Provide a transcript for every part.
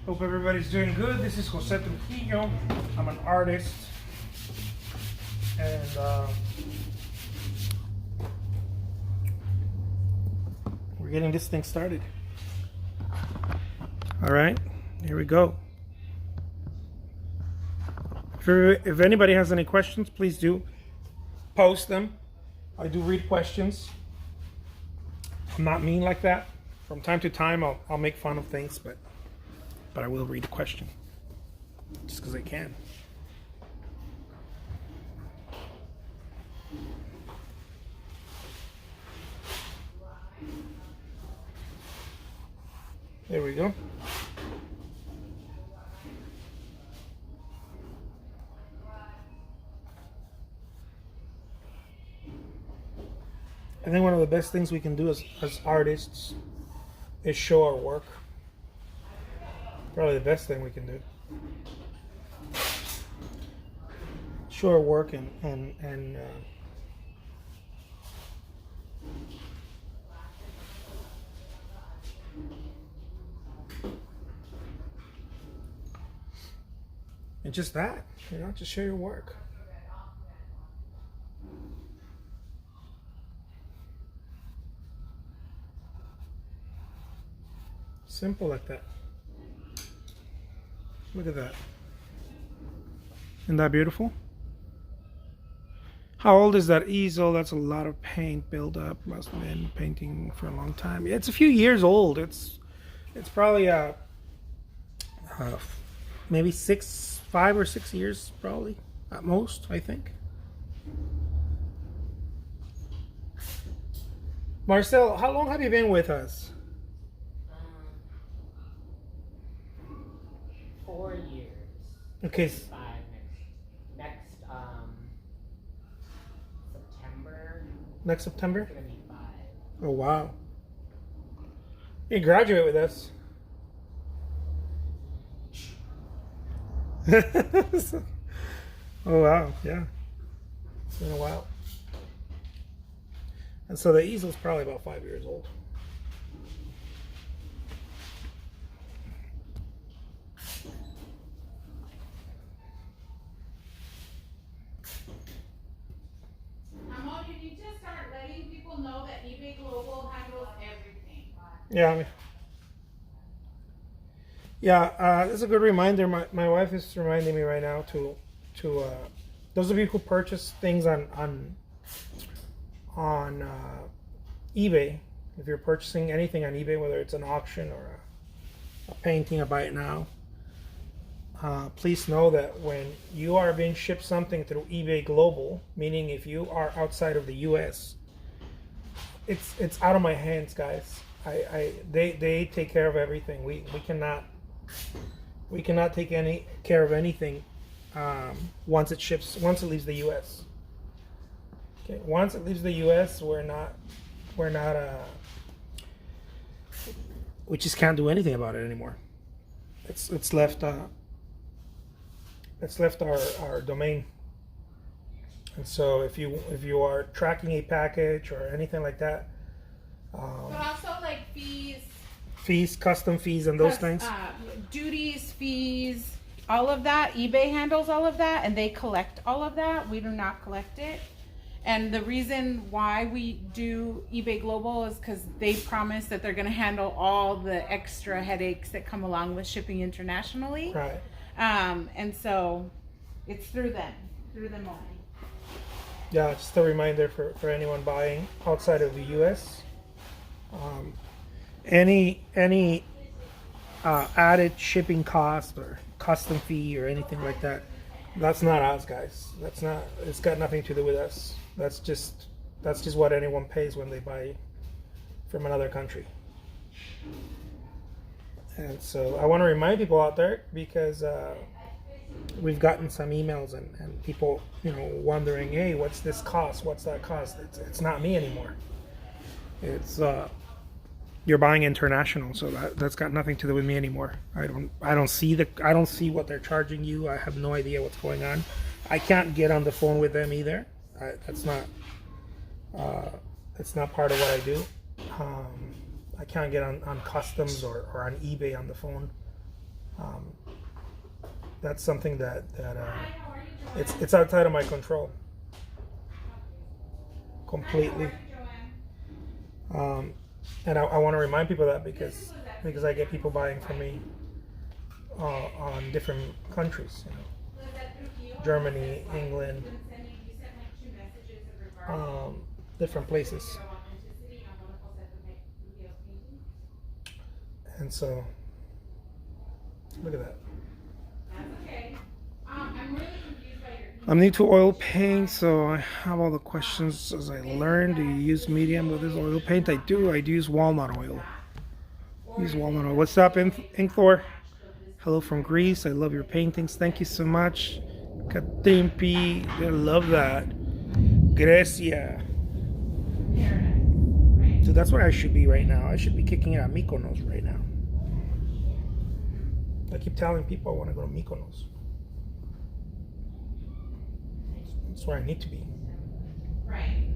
Hope everybody's doing good. This is Jose Trujillo. I'm an artist, and we're getting this thing started. All right, here we go. If anybody has any questions, please do post them. I do read questions. I'm not mean like that. From time to time, I'll make fun of things, but I will read a question just because I can. There we go. I think one of the best things we can do as artists is show our work. Probably the best thing we can do. Show our work and just that, just show your work. Simple like that. Look at that. Isn't that beautiful? How old is that easel? That's a lot of paint buildup. Must have been painting for a long time. It's a few years old. It's probably maybe 5 or 6 years, probably at most, I think. Marcel, how long have you been with us? 4 years. Okay. 5 next September. Next September? It's gonna be 5. Oh wow. You graduate with us. Oh wow, yeah. It's been a while. And so the easel's probably about 5 years old. You need to start letting people know that eBay Global handles everything. Yeah. That's a good reminder. My wife is reminding me right now to those of you who purchase things on eBay. If you're purchasing anything on eBay, whether it's an auction or a painting, a buy it now, please know that when you are being shipped something through eBay Global, meaning if you are outside of the U.S., it's out of my hands, guys. They take care of everything. We cannot take any care of anything once it leaves the U.S. Okay, once it leaves the U.S., we just can't do anything about it anymore. It's left our domain. And so if you are tracking a package or anything like that, But also like fees, custom fees, and those things, duties, fees, all of that. eBay handles all of that, and they collect all of that. We do not collect it. And the reason why we do eBay Global is because they promise that they're going to handle all the extra headaches that come along with shipping internationally. right? And so it's through them only. Yeah, just a reminder for anyone buying outside of the U.S. Any added shipping cost or custom fee or anything like that, that's not us, guys. It's got nothing to do with us. That's just what anyone pays when they buy from another country. And so I want to remind people out there, because we've gotten some emails and people, wondering, hey, what's this cost? What's that cost? It's not me anymore. It's you're buying international, so that's got nothing to do with me anymore. I don't see what they're charging you. I have no idea what's going on. I can't get on the phone with them either. That's not part of what I do. I can't get on customs or on eBay on the phone. Um, that's something that it's outside of my control completely. And I want to remind people that because I get people buying from me on different countries, Germany, England, different places. And so, look at that. I'm new to oil paint, so I have all the questions as I learn. Do you use medium with this oil paint? I do. I do use walnut oil. What's up, Inkthor? Hello from Greece. I love your paintings. Thank you so much. Catherine P. I love that. Grecia. So that's what I should be right now. I should be kicking out Mykonos right now. I keep telling people I want to go to Mykonos. That's where I need to be. Right.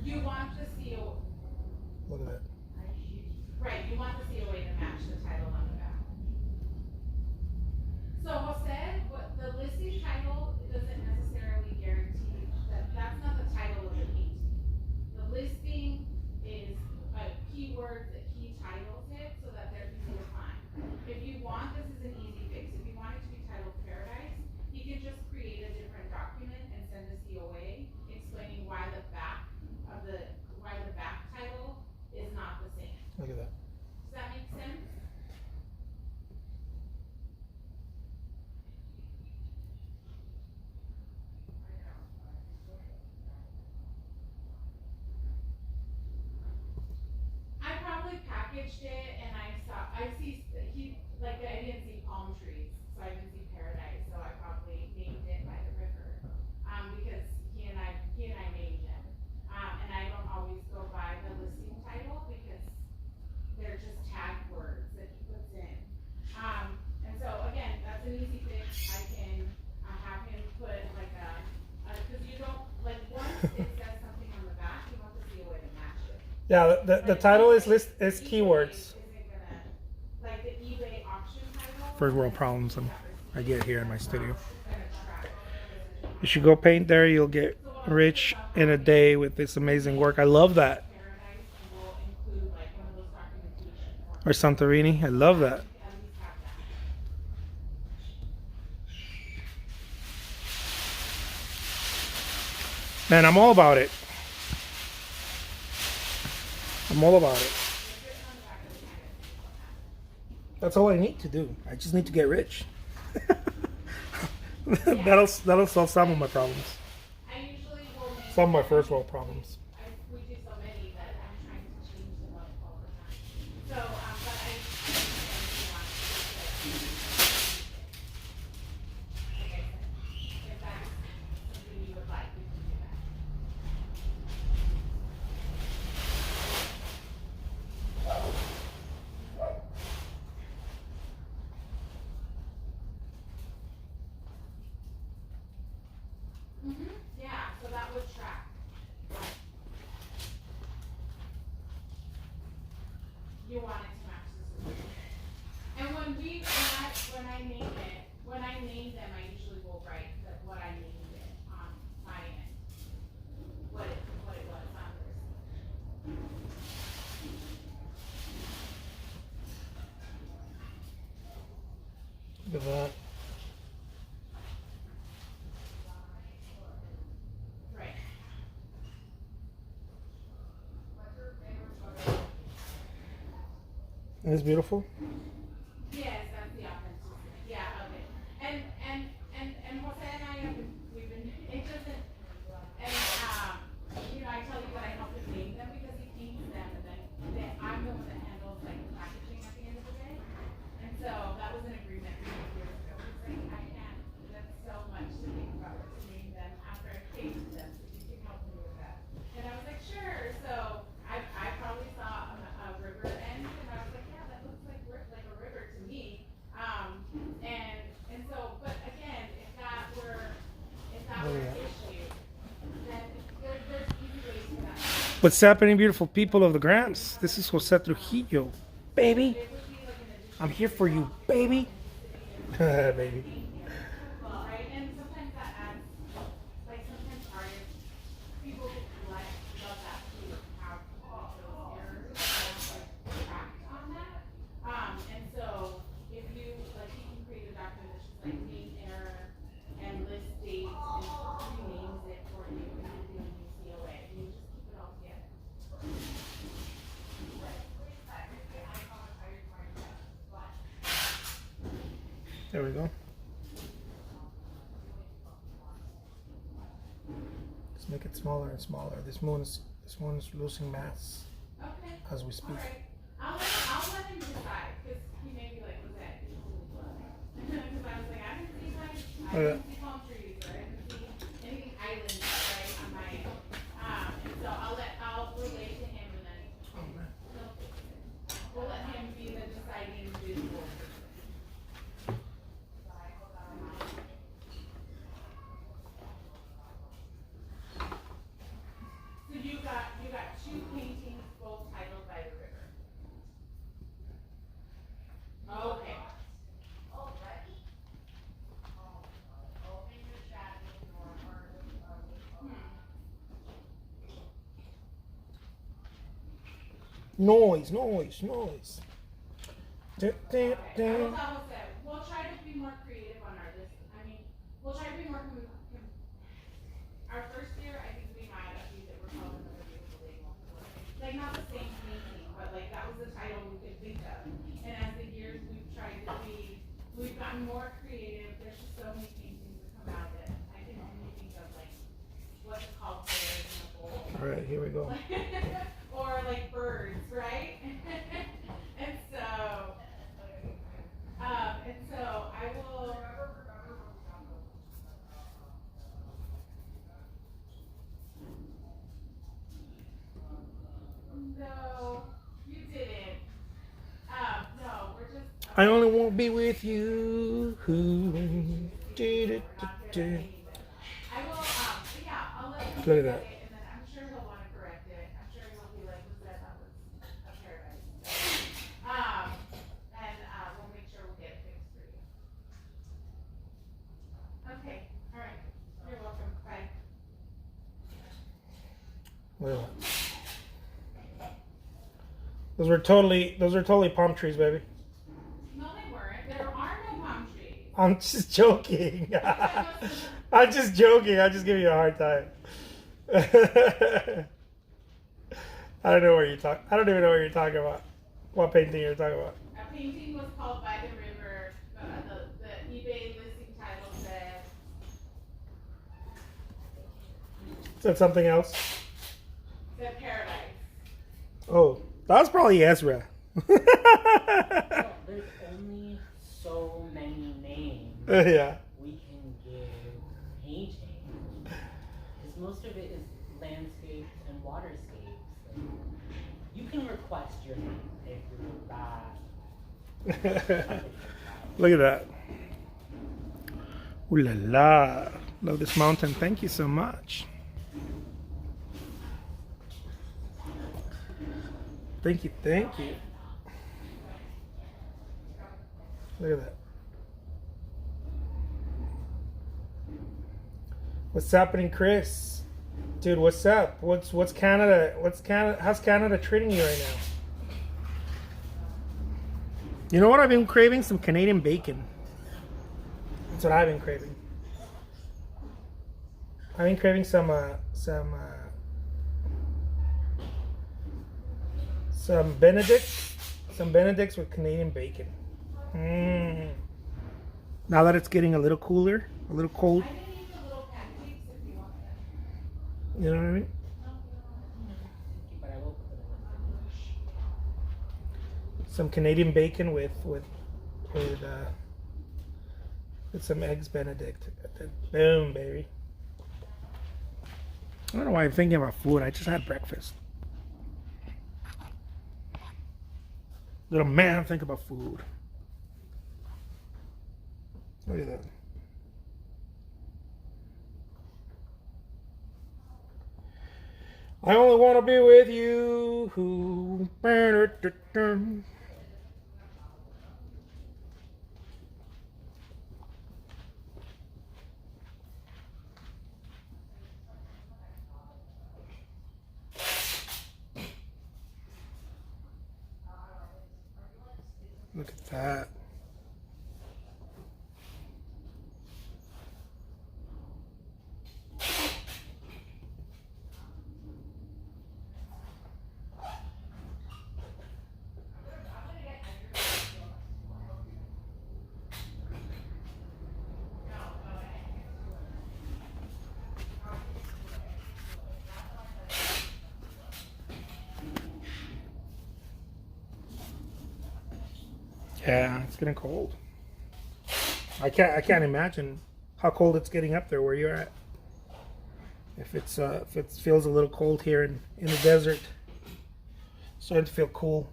You want to see a... Look at that. Right, you want to see a way to match the title on the back. So Jose, the listing title doesn't necessarily guarantee that's not the title of the painting. The listing is keywords that he titles it so that they're easy to find. If you want, this is an easy fix. If you want it to be titled Paradise, you can just create a different document and send a COA explaining why the back title is not the same. Look at that. Does that make sense? I probably packaged it and I didn't see palm trees, so I didn't see paradise, so I probably named it by the river, because he and I named him. And I don't always go by the listing title because they're just tag words that he puts in. And so again, that's an easy fix. I can have him put like because you don't, like once it says something on the back, you want to see a way to match it. Yeah, the title is keywords. Like the eBay auction title. First world problems I get here in my studio. You should go paint there. You'll get rich in a day with this amazing work. I love that. Or Santorini. I love that. Man, I'm all about it. I'm all about it. That's all I need to do. I just need to get rich. that'll solve some of my problems. Some of my first world problems. We do so many that I'm trying to change them up all the time. So, but I if that's something you would like, we can do that. Yeah, so that would track. You want it to match the system. And when I name them, I usually will write what I named it on my end. What it was on this. Look at that. Right. Isn't this beautiful? Yes, that's the authenticity. Yeah, of it. And Jose and I we've been it doesn't and I tell you that I help him name them because he paints them and then I'm the one that handles like the packaging at the end of the day. And so that was an agreement years ago. He's like, I can't, that's so much to think about to name them after I painted them, so you can help me with that. And I was like, sure. So I probably saw a river end and I was like, yeah, that looks like a river to me. And so, but again, if that were an issue, then there's easy ways for that. What's happening, beautiful people of the Grams? This is Jose Trujillo, baby. It would be like an additional I'm here for you, baby. Baby. Right? And sometimes that adds, like sometimes artists, people who collect love that to have those errors like tracked on that. And so if you like, you can create a document that's just like name error and list dates and renames it for you when you're doing your COA. And you just keep it all together. There we go. Let's make it smaller and smaller. This one's losing mass Okay. as we speak. All right. I'll let him decide because he may be like, was that equally close? Because I was like, I didn't see palm trees or I didn't see anything islands right on my and so I'll relay to him and then we'll let him be the deciding visual. So you got two paintings both titled by the river. Okay. Noise. Okay. We'll try to be more creative on our list. I mean, we'll try to be more. Our first year, I think we might have used it. We're calling another beautiful label. Like not the same painting, but like that was the title we could think of. And as the years we've gotten more creative. There's just so many paintings that come out that I can only think of like what to call players in the bowl. All right, here we go. Or like birds, right? and so I will. No, you didn't. No, we're just. I only won't be with you. I will. I'll let him Look at get that. it, and then I'm sure he'll want to correct it. I'm sure he'll be like, "Was that was a paradise?" And we'll make sure we'll get it fixed for you. Okay. All right. You're welcome. Bye. Look at that. Those are totally palm trees, baby. No, they weren't. There are no palm trees. I'm just joking. I'm just joking. I just give you a hard time. I don't even know what you're talking about. What painting you're talking about? A painting was called By the River. The eBay listing title said. Said something else. Said Paradise. Oh, that was probably Ezra. Well, there's only so many names Yeah. we can give painting. Because most of it is landscapes and waterscapes. Like, you can request your name if you're that. Look at that. Ooh la la. Love this mountain. Thank you so much. Thank you. Look at that. What's happening, Chris? Dude, what's up? What's Canada? How's Canada treating you right now? You know what I've been craving? Some Canadian bacon. That's what I've been craving. I've been craving some Benedicts with Canadian bacon. Now that it's getting a little cooler, a little cold. I can eat the little pancakes if you want them. You know what I mean? But I will put it in. Some Canadian bacon with some eggs Benedict. Boom, baby. I don't know why I'm thinking about food. I just had breakfast. Little man, think about food. Look at that. I only want to be with you. Look at that. Yeah, it's getting cold. I can't imagine how cold it's getting up there where you're at. If it feels a little cold here in the desert, starting to feel cool.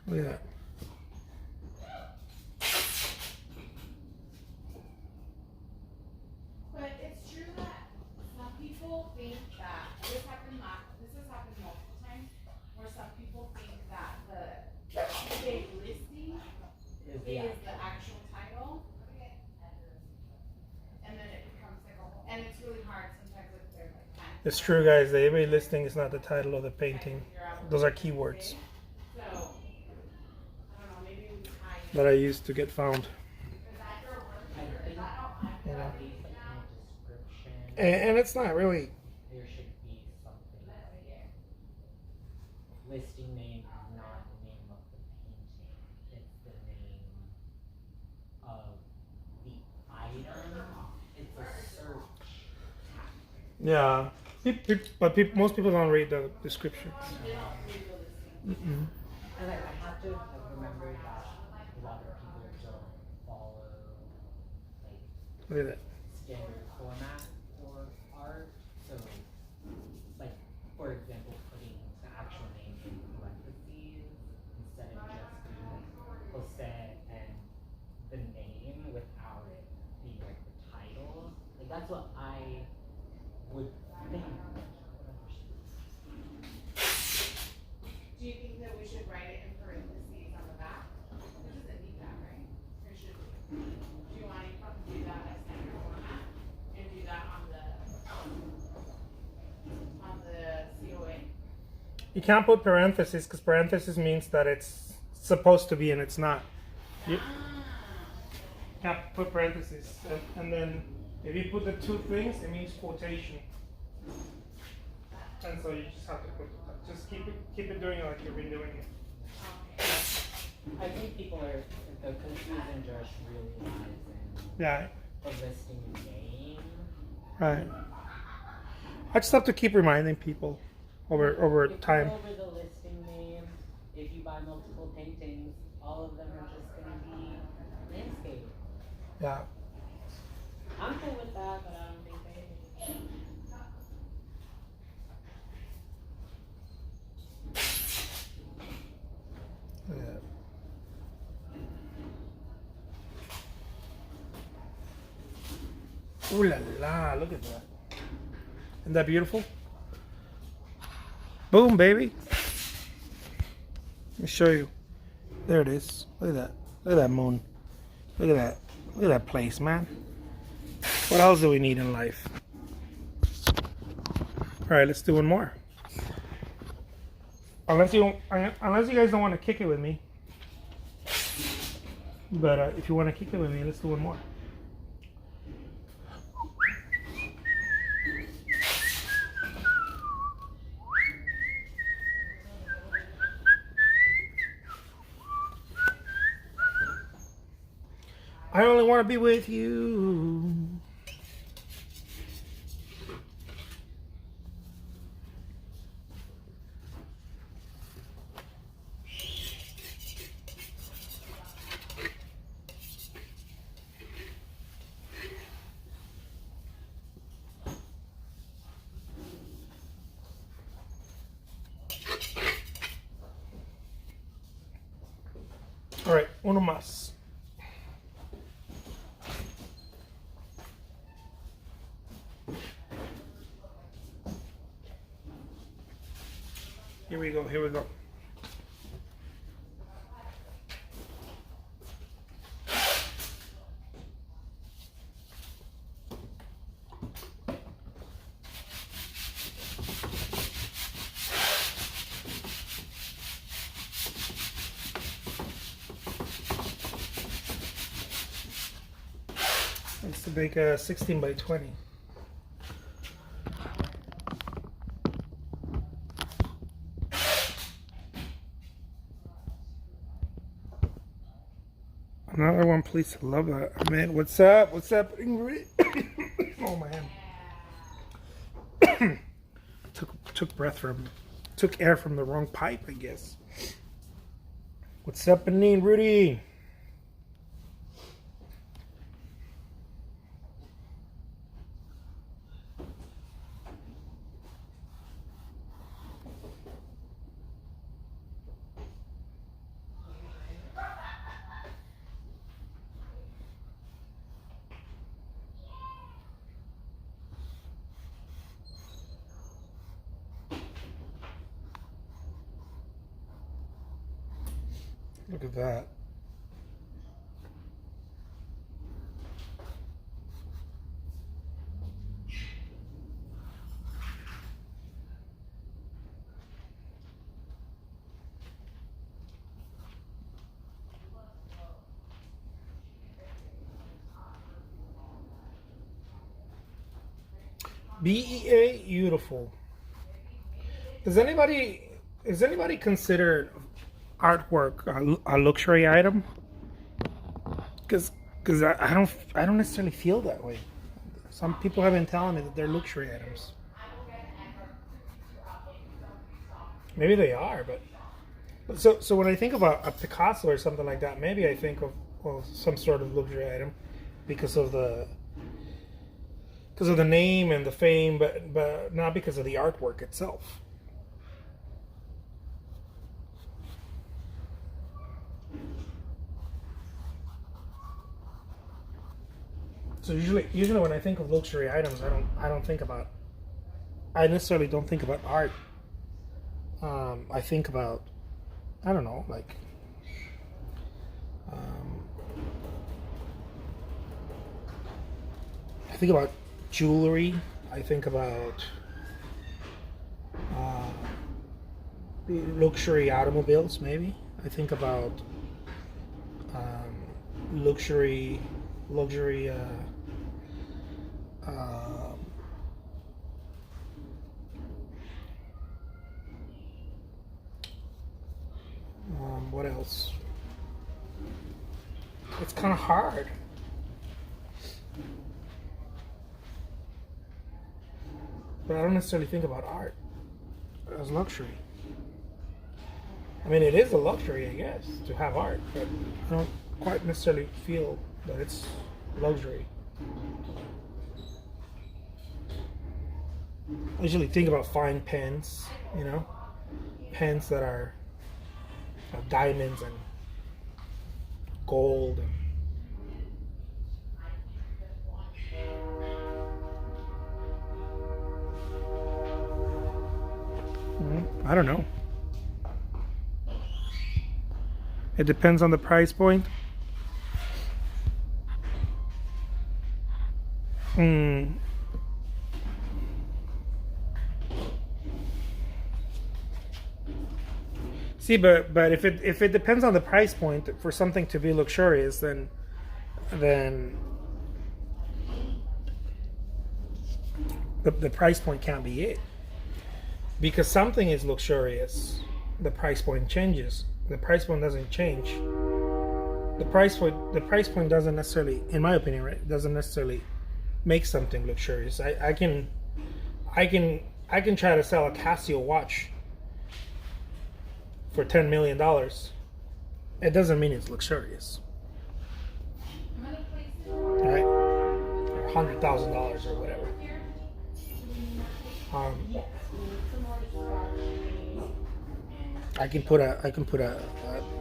Look at that. But it's true that some people think that this has happened multiple times, where some people think that the eBay listing Is is the actual title, and then it becomes like a whole. And it's really hard sometimes if they're like. It's true, guys. The eBay listing is not the title of the painting. Those are keywords So I don't know, maybe we tie it. that I used to get found. I think You know, at least like in the description, and it's not really. there should be something like listing name is not the name of the painting. It's the name of the item. It's a search tactic. Yeah, but most people don't read the descriptions. Mm-mm. And I have to remember that a lot of people don't follow like Look at that. standard format for art. So, like for example, putting the actual name in parentheses instead of just doing Jose and the name without it being like the title. Like that's what I would think. Do you think that we should write it in parentheses on the back? It doesn't need that, right? Or should we? Do you want to do that as standard format and do that on the COA? You can't put parentheses because parentheses means that it's supposed to be and it's not. You can't put parentheses, and then if you put the two things, it means quotation. And so you just have to just keep it doing it like you've been doing it. I think people are the confusion just really lies in Yeah, the listing name. right. I just have to keep reminding people over If time. you go over the listing name, if you buy multiple paintings, all of them are just going to be landscape. Yeah. I'm cool with that, but I don't think they. Look at that. Ooh la la, look at that. Isn't that beautiful? Boom, baby. Let me show you. There it is. Look at that. Look at that moon. Look at that. Look at that place, man. What else do we need in life? Alright, let's do one more. Unless you guys don't want to kick it with me. But if you want to kick it with me, let's do one more. I only want to be with you. All right, uno más. Here we go, here we go. like a 16 by 20. Another one, please. I love that. Man, what's up? What's up? Oh my hand. Took air from the wrong pipe, I guess. What's up, Benin, Rudy? Look at that. BEA, beautiful. Does anybody consider artwork a luxury item? Because I don't necessarily feel that way. Some people have been telling me that they're luxury items. Maybe they are, but so when I think about a Picasso or something like that, maybe I think of some sort of luxury item because of the name and the fame, but not because of the artwork itself. So usually when I think of luxury items, I necessarily don't think about art. I think about, I don't know, like I think about jewelry. I think about luxury automobiles, maybe. I think about luxury. What else? It's kind of hard. But I don't necessarily think about art as luxury. I mean, it is a luxury, I guess, to have art, but I don't quite necessarily feel that it's luxury. I usually think about fine pens, pens that are diamonds and gold. I don't know. It depends on the price point. See, but if it depends on the price point for something to be luxurious, then the price point can't be it. Because something is luxurious, the price point changes. The price point doesn't change. The price point doesn't necessarily, in my opinion, right, doesn't necessarily make something luxurious. I can try to sell a Casio watch for $10 million. It doesn't mean it's luxurious, right? Or $100,000 or whatever. I can put a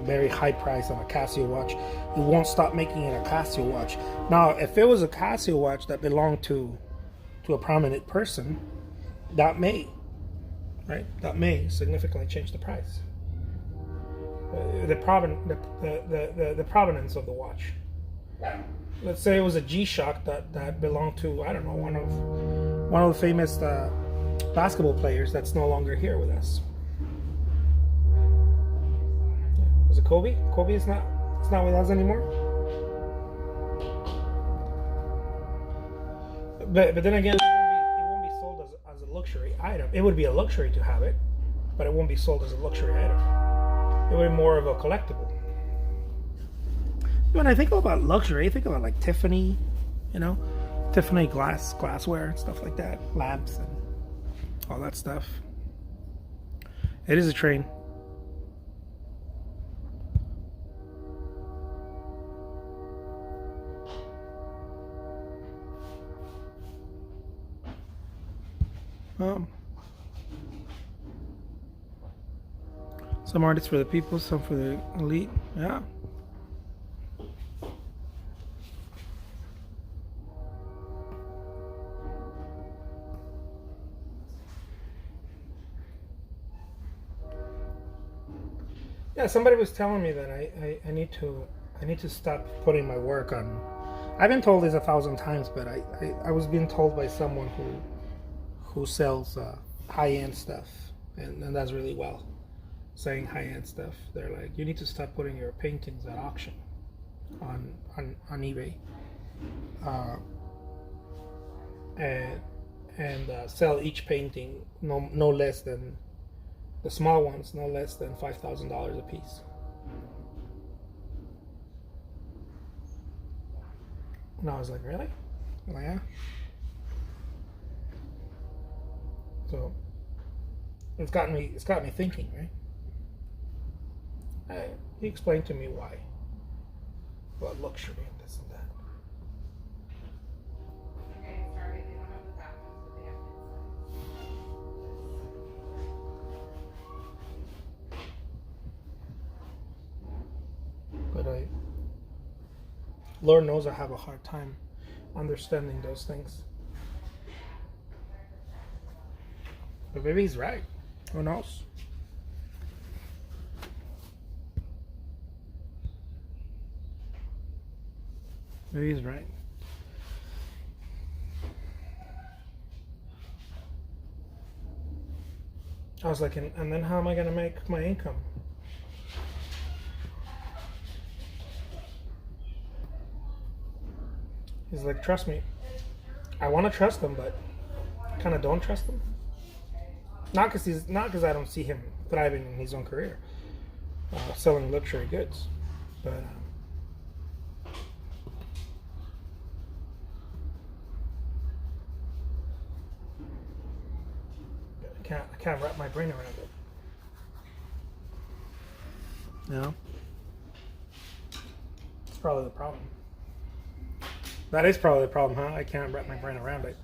very high price on a Casio watch. It won't stop making it a Casio watch. Now, if it was a Casio watch that belonged to a prominent person, that may significantly change the price. The provenance of the watch. Let's say it was a G-Shock that belonged to, I don't know, one of the famous basketball players that's no longer here with us. Was it Kobe? Kobe is not with us anymore. but then again, it won't be sold as a luxury item. It would be a luxury to have it, but it won't be sold as a luxury item. It would be more of a collectible. When I think about luxury, I think about like Tiffany, you know, Tiffany glassware and stuff like that, lamps and all that stuff. It is a train. Some artists for the people, some for the elite. Yeah. Yeah, somebody was telling me that I need to stop putting my work on. I've been told this 1,000 times, but I was being told by someone who sells high-end stuff and does really well, saying high-end stuff. They're like, you need to stop putting your paintings at auction on eBay, and sell each painting no less than, the small ones, no less than $5,000 a piece. And I was like, really? I'm like, yeah. So it's got me thinking, right? He explained to me why. About luxury and this and that. But Lord knows I have a hard time understanding those things. But maybe he's right. Who knows? Maybe he's right. I was like, and then how am I going to make my income? He's like, trust me. I want to trust him, but I kind of don't trust him. Not because I don't see him thriving in his own career, selling luxury goods, but I can't wrap my brain around it. You know, it's probably the problem. That is probably the problem, huh? I can't wrap my brain around it.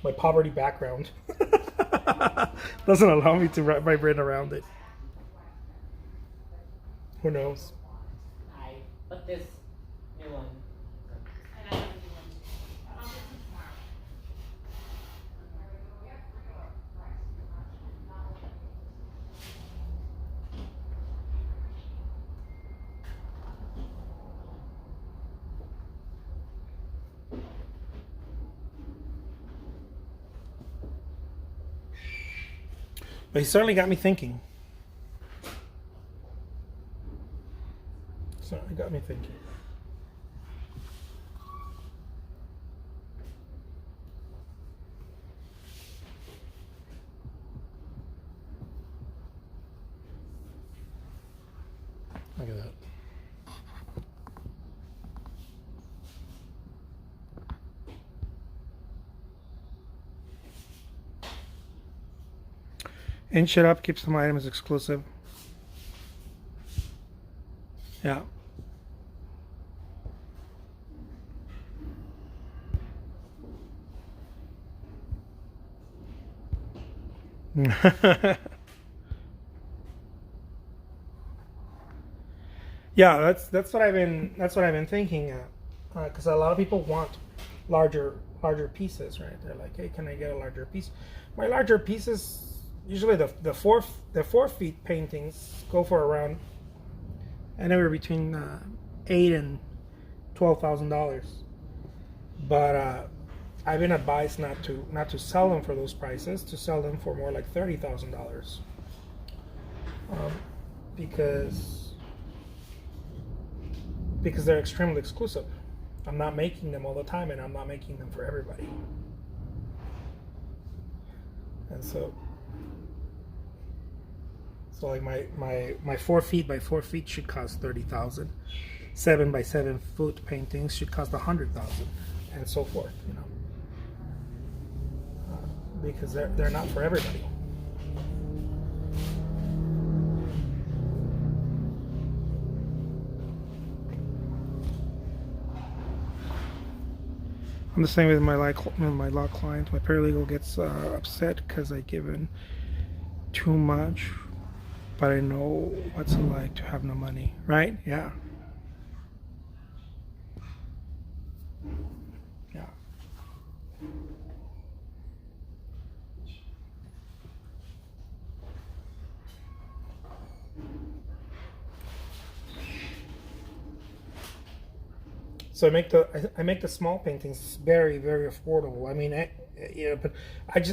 My poverty background doesn't allow me to wrap my brain around it. Who knows? But this new one. But he certainly got me thinking. Certainly got me thinking. Look at that. Inch it up, keeps some items exclusive. Yeah. Yeah, that's what I've been thinking. Because a lot of people want larger pieces, right? They're like, hey, can I get a larger piece? My larger pieces, usually the 4 feet paintings go for around anywhere between $8,000 and $12,000. But I've been advised not to sell them for those prices, to sell them for more like $30,000. Because because they're extremely exclusive. I'm not making them all the time, and I'm not making them for everybody. And so like my 4 feet by 4 feet should cost 30,000. 7 by 7 foot paintings should cost 100,000, and so forth. You know, because they're not for everybody. I'm the same with my law client. My paralegal gets upset because I give in too much, but I know what's it like to have no money, right? Yeah. Yeah. So I make the small paintings very, very affordable. I mean, but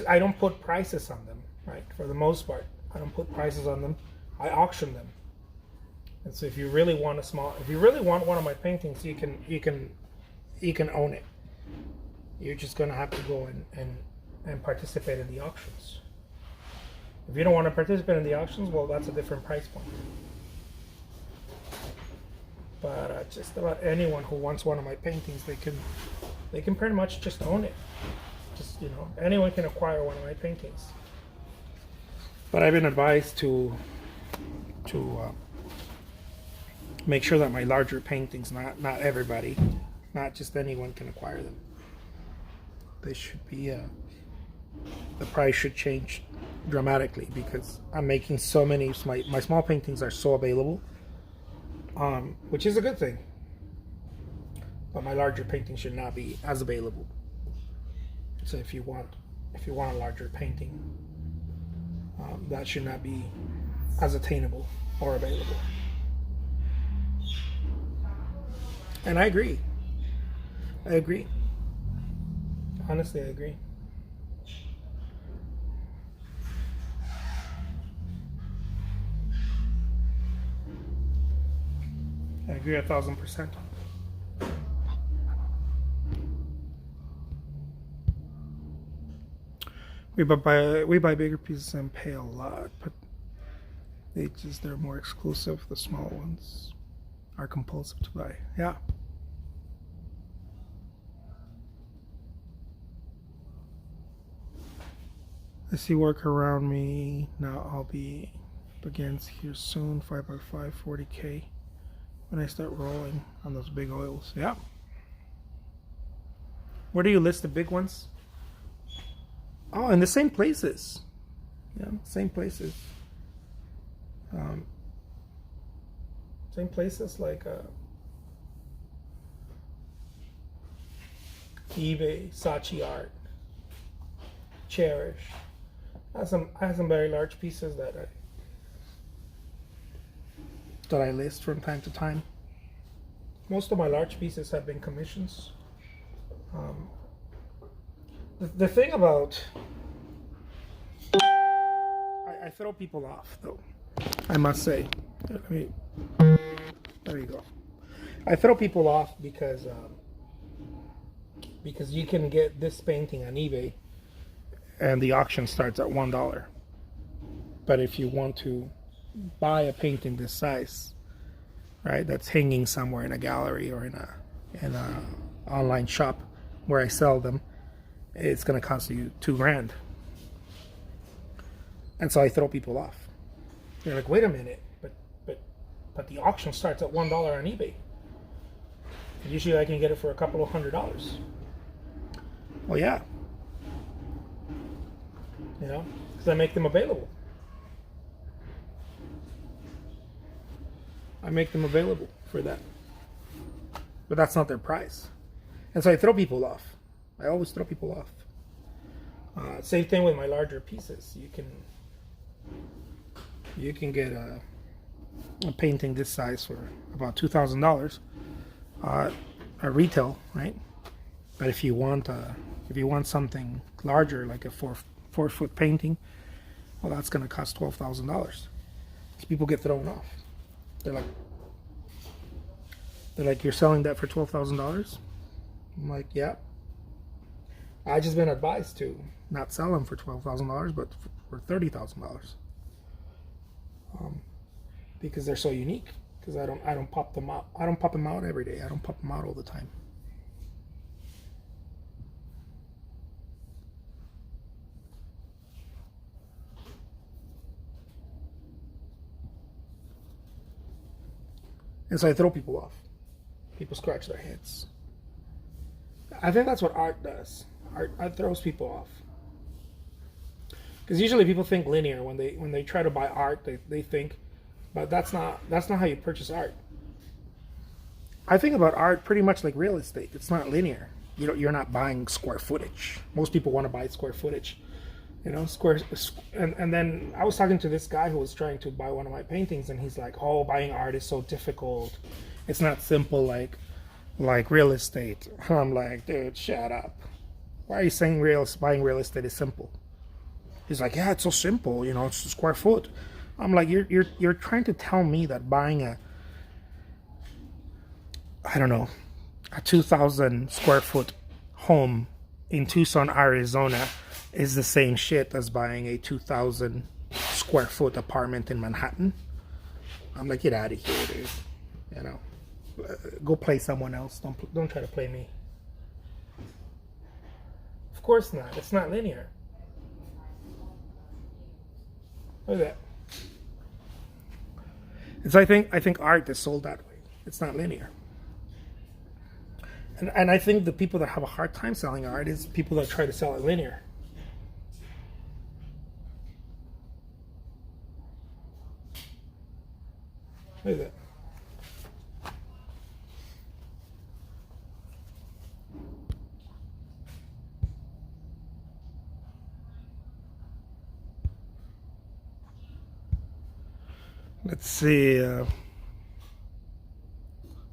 I don't put prices on them, right? For the most part, I don't put prices on them. I auction them. And so if you really want one of my paintings, you can own it. You're just gonna have to go and participate in the auctions. If you don't want to participate in the auctions, well, that's a different price point. But just about anyone who wants one of my paintings, they can pretty much just own it. Just, you know, anyone can acquire one of my paintings. But I've been advised to make sure that my larger paintings, not everybody, not just anyone can acquire them. They should be the price should change dramatically, because I'm making so many. My small paintings are so available. Which is a good thing, but my larger painting should not be as available. So if you want a larger painting, that should not be as attainable or available. And I agree. Honestly, I agree. I agree 1,000%. We buy bigger pieces and pay a lot, but they're more exclusive. The small ones are compulsive to buy. Yeah. I see work around me now. I'll be begins here soon. 5x5, 40K. When I start rolling on those big oils. Yeah. Where do you list the big ones? Oh, in the same places. Yeah, same places. Same places like eBay, Saatchi Art, Cherish. I have some very large pieces that I list from time to time. Most of my large pieces have been commissions. The thing about I throw people off, though, I must say. There you go. I throw people off because you can get this painting on eBay and the auction starts at $1. But if you want to buy a painting this size, right, that's hanging somewhere in a gallery or in a online shop where I sell them, it's going to cost you $2,000. And so I throw people off. They're like, wait a minute, but the auction starts at $1 on eBay. Usually I can get it for a couple of $100. Well, yeah, you know, because I make them available. I make them available for that. But that's not their price. And so I throw people off. I always throw people off. Same thing with my larger pieces. You can get a painting this size for about $2,000 at retail, right? But if you want something larger, like a four foot painting, well, that's going to cost $12,000. People get thrown off. They're They're like, you're selling that for $12,000? I'm like, yeah. I just been advised to not sell them for $12,000, but for $30,000. Because they're so unique. Because I don't pop them out. I don't pop them out every day. I don't pop them out all the time. And so I throw people off. People scratch their heads. I think that's what art does. Art throws people off. Because usually people think linear when they try to buy art. They think, but that's not how you purchase art. I think about art pretty much like real estate. It's not linear. You're not buying square footage. Most people want to buy square footage. And then I was talking to this guy who was trying to buy one of my paintings, and he's like, "Oh, buying art is so difficult. It's not simple like real estate." I'm like, "Dude, shut up. Why are you saying buying real estate is simple?" He's like, "Yeah, it's so simple. It's a square foot." I'm like, "You're trying to tell me that buying a 2,000 square foot home in Tucson, Arizona, is the same shit as buying a 2,000 square foot apartment in Manhattan?" I'm like, "Get out of here, dude. Go play someone else. Don't try to play me." Of course not. It's not linear. Look at that. I think art is sold that way. It's not linear. And I think the people that have a hard time selling art is people that try to sell it linear. Look at that. Let's see.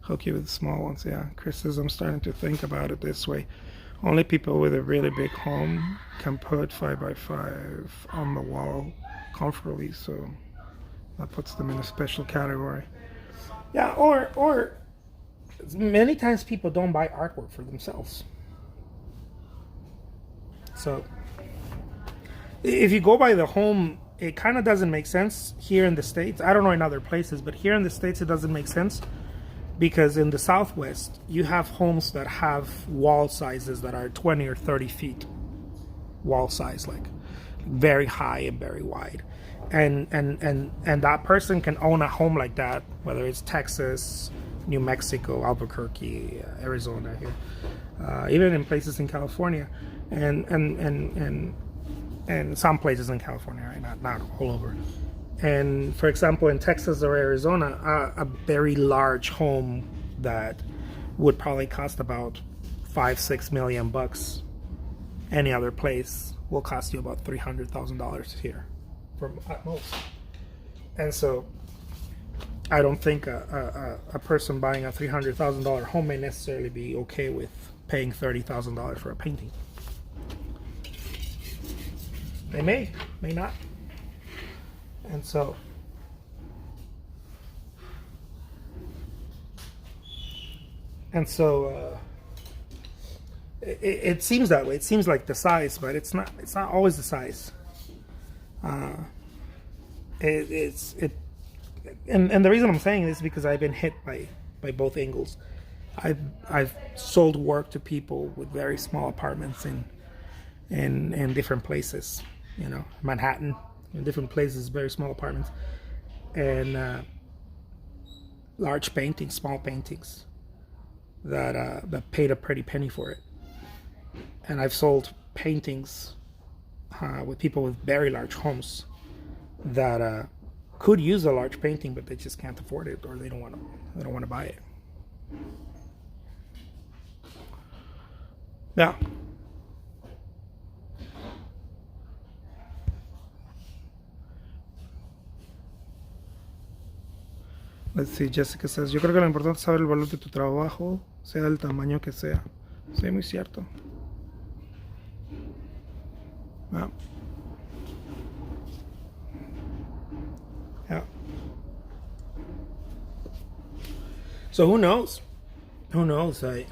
Hook you with the small ones. Yeah. Chris says, "I'm starting to think about it this way. Only people with a really big home can put 5x5 on the wall comfortably, so that puts them in a special category." Yeah, or many times people don't buy artwork for themselves. So if you go by the home, it kind of doesn't make sense here in the States. I don't know in other places, but here in the States it doesn't make sense. Because in the Southwest, you have homes that have wall sizes that are 20 or 30 feet wall size, like very high and very wide. And that person can own a home like that, whether it's Texas, New Mexico, Albuquerque, Arizona here, even in places in California, and some places in California, right? Not all over. And for example, in Texas or Arizona, a very large home that would probably cost about $5-6 million bucks any other place will cost you about $300,000 here, at most. And so, I don't think a person buying a $300,000 home may necessarily be okay with paying $30,000 for a painting. They may not. And so, it seems that way. It seems like the size, but it's not. It's not always the size. And the reason I'm saying this is because I've been hit by both angles. I've sold work to people with very small apartments in different places. Manhattan. In different places, very small apartments, and large paintings, small paintings that paid a pretty penny for it. And I've sold paintings with people with very large homes that could use a large painting, but they just can't afford it, or they don't want to buy it. Yeah. Let's see, Jessica says, "Yo creo que lo importante es saber el valor de tu trabajo, sea del tamaño que sea." Sí, muy cierto. Yeah. Yeah. So who knows? Who knows? I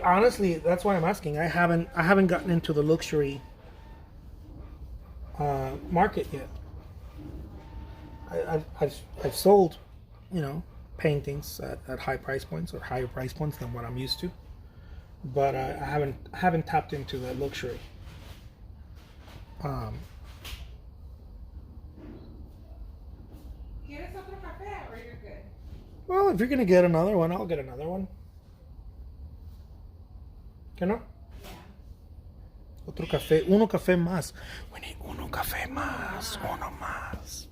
honestly, that's why I'm asking. I haven't gotten into the luxury market yet. I've sold, paintings at high price points or higher price points than what I'm used to, but I haven't tapped into the luxury. ¿Quieres otro café or you're good? Well, if you're gonna get another one, I'll get another one. ¿Qué no? Yeah. Otro café, uno café más. We need uno café más, uno más.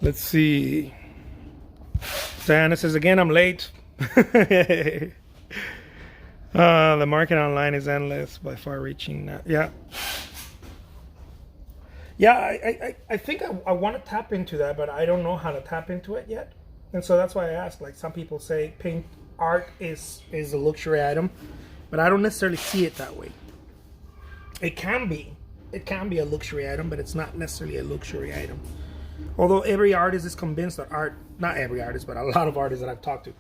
Let's see. Diana says again, I'm late. The market online is endless, by far reaching. Yeah. I think I want to tap into that, but I don't know how to tap into it yet. And so that's why I asked. Like some people say, paint art is a luxury item, but I don't necessarily see it that way. It can be a luxury item, but it's not necessarily a luxury item. Although every artist is convinced that art, not every artist, but a lot of artists that I've talked to,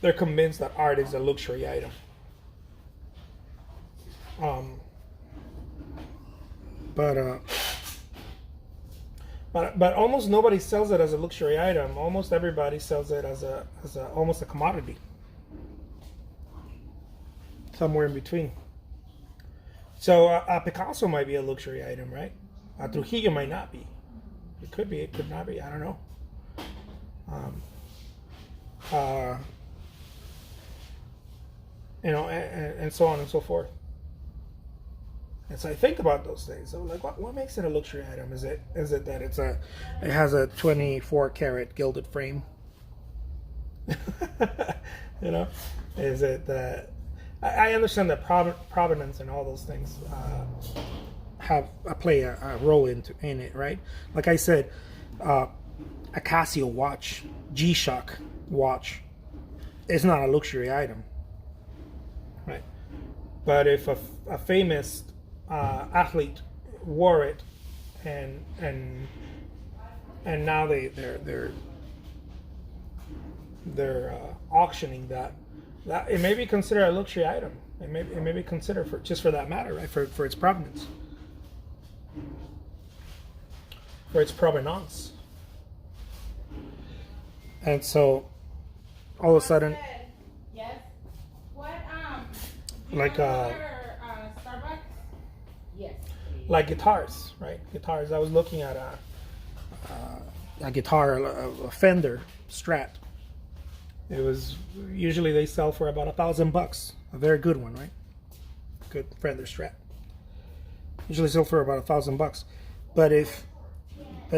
they're convinced that art is a luxury item. But almost nobody sells it as a luxury item. Almost everybody sells it as almost a commodity. Somewhere in between. So a Picasso might be a luxury item, right? A Trujillo might not be. It could be. It could not be. I don't know. And so on and so forth. And so I think about those things. So like, what makes it a luxury item? Is it that it has a 24 karat gilded frame? Is it that I understand that provenance and all those things play a role in it, right? Like I said, a Casio watch, G-Shock watch, is not a luxury item, right? But if a famous athlete wore it, and now they're auctioning that it may be considered a luxury item. It may be considered for that matter, right? For its provenance, for its provenance. And so all of a sudden, yes. What like Starbucks? Yes. like guitars, right? Guitars. I was looking at a guitar, a Fender Strat. It was usually they sell for about $1,000. A very good one, right? Good Fender Strat. Usually sell for about $1,000. But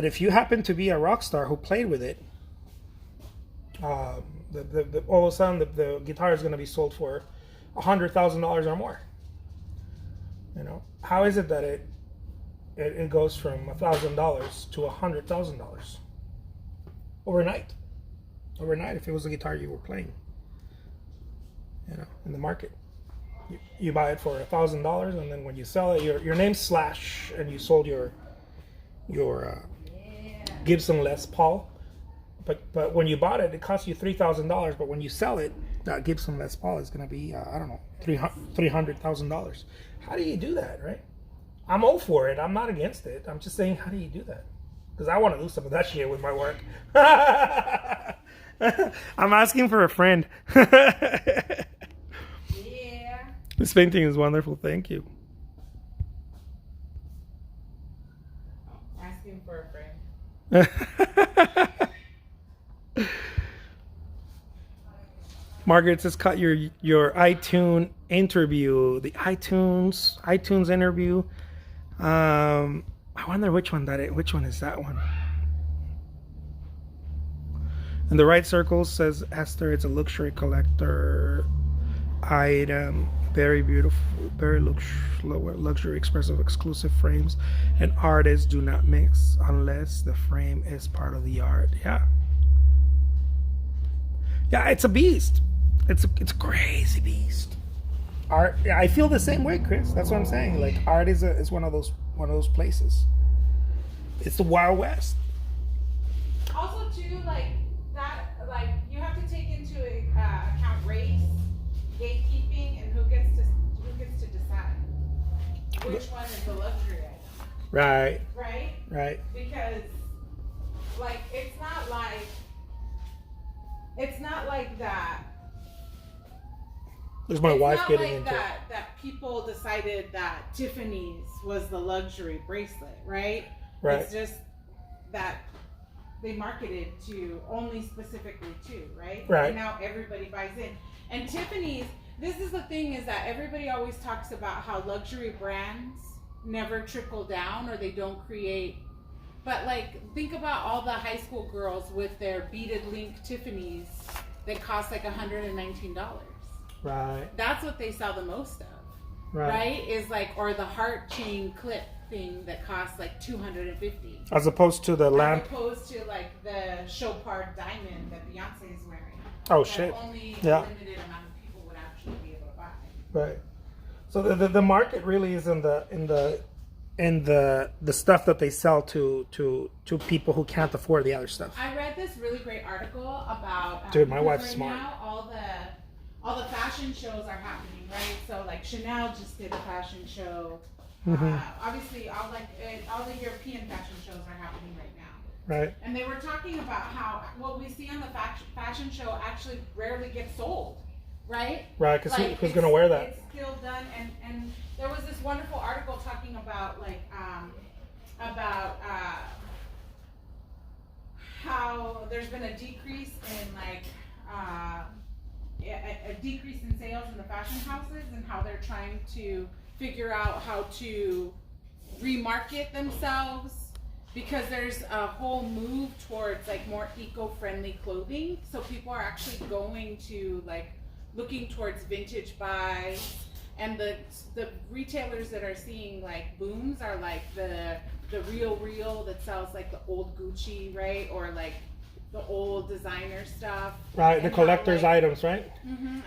if you happen to be a rock star who played with it, all of a sudden the guitar is going to be sold for $100,000 or more. How is it that it goes from $1,000 to $100,000 overnight? Overnight, if it was a guitar you were playing, in the market, you buy it for $1,000, and then when you sell it, your name's Slash, and you sold your Gibson Les Paul, but when you bought it, it cost you $3,000, but when you sell it, that Gibson Les Paul is going to be $300,000. How do you do that, right? I'm all for it. I'm not against it. I'm just saying, how do you do that? Because I want to do some of that shit with my work. I'm asking for a friend. Yeah. This painting is wonderful. Thank you. Asking for a friend. Margaret says, cut your iTunes interview. The iTunes interview. I wonder which one is that one. In the right circles says Esther, it's a luxury collector item, very beautiful, very luxury, expressive, exclusive frames, and artists do not mix unless the frame is part of the art. Yeah, it's a beast. It's a crazy beast. Art. I feel the same way, Chris. That's what I'm saying. Like art is one of those places. It's the Wild West. Also, too, like that, like you have to take into account race, gatekeeping, and who gets to decide which one is the luxury item. Right. Right? Right. Because like it's not like that. There's my wife not getting like into that, that people decided that Tiffany's was the luxury bracelet, right? Right. It's just that they marketed to only specifically to, right? Right. And now everybody buys in. And Tiffany's, this is the thing, is that everybody always talks about how luxury brands never trickle down or they don't create. But like, think about all the high school girls with their beaded link Tiffany's that cost like $119. Right. That's what they sell the most of. Right. Right? Is like, or the heart chain clip thing that costs like $250. As opposed to the lamp. As opposed to like the Chopard diamond that Beyonce is wearing. Oh that shit. Only Yeah. a limited amount of people would actually be able to buy. Right. So the market really is in the stuff that they sell to people who can't afford the other stuff. I read this really great article about Dude, my because wife's right smart. now all the fashion shows are happening, right? So like Chanel just did a fashion show. Mhm. Obviously, all the European fashion shows are happening right now. Right. And they were talking about how what we see on the fashion show actually rarely gets sold, right? Right. Because Like, who's gonna wear that? It's still done, and there was this wonderful article talking about like how there's been a decrease in like a decrease in sales in the fashion houses and how they're trying to figure out how to remarket themselves because there's a whole move towards like more eco-friendly clothing. So people are actually going to like looking towards vintage buys, and the retailers that are seeing like booms are like the Real that sells like the old Gucci, right, or like the old designer stuff. Right. The And collector's how, like, items, right?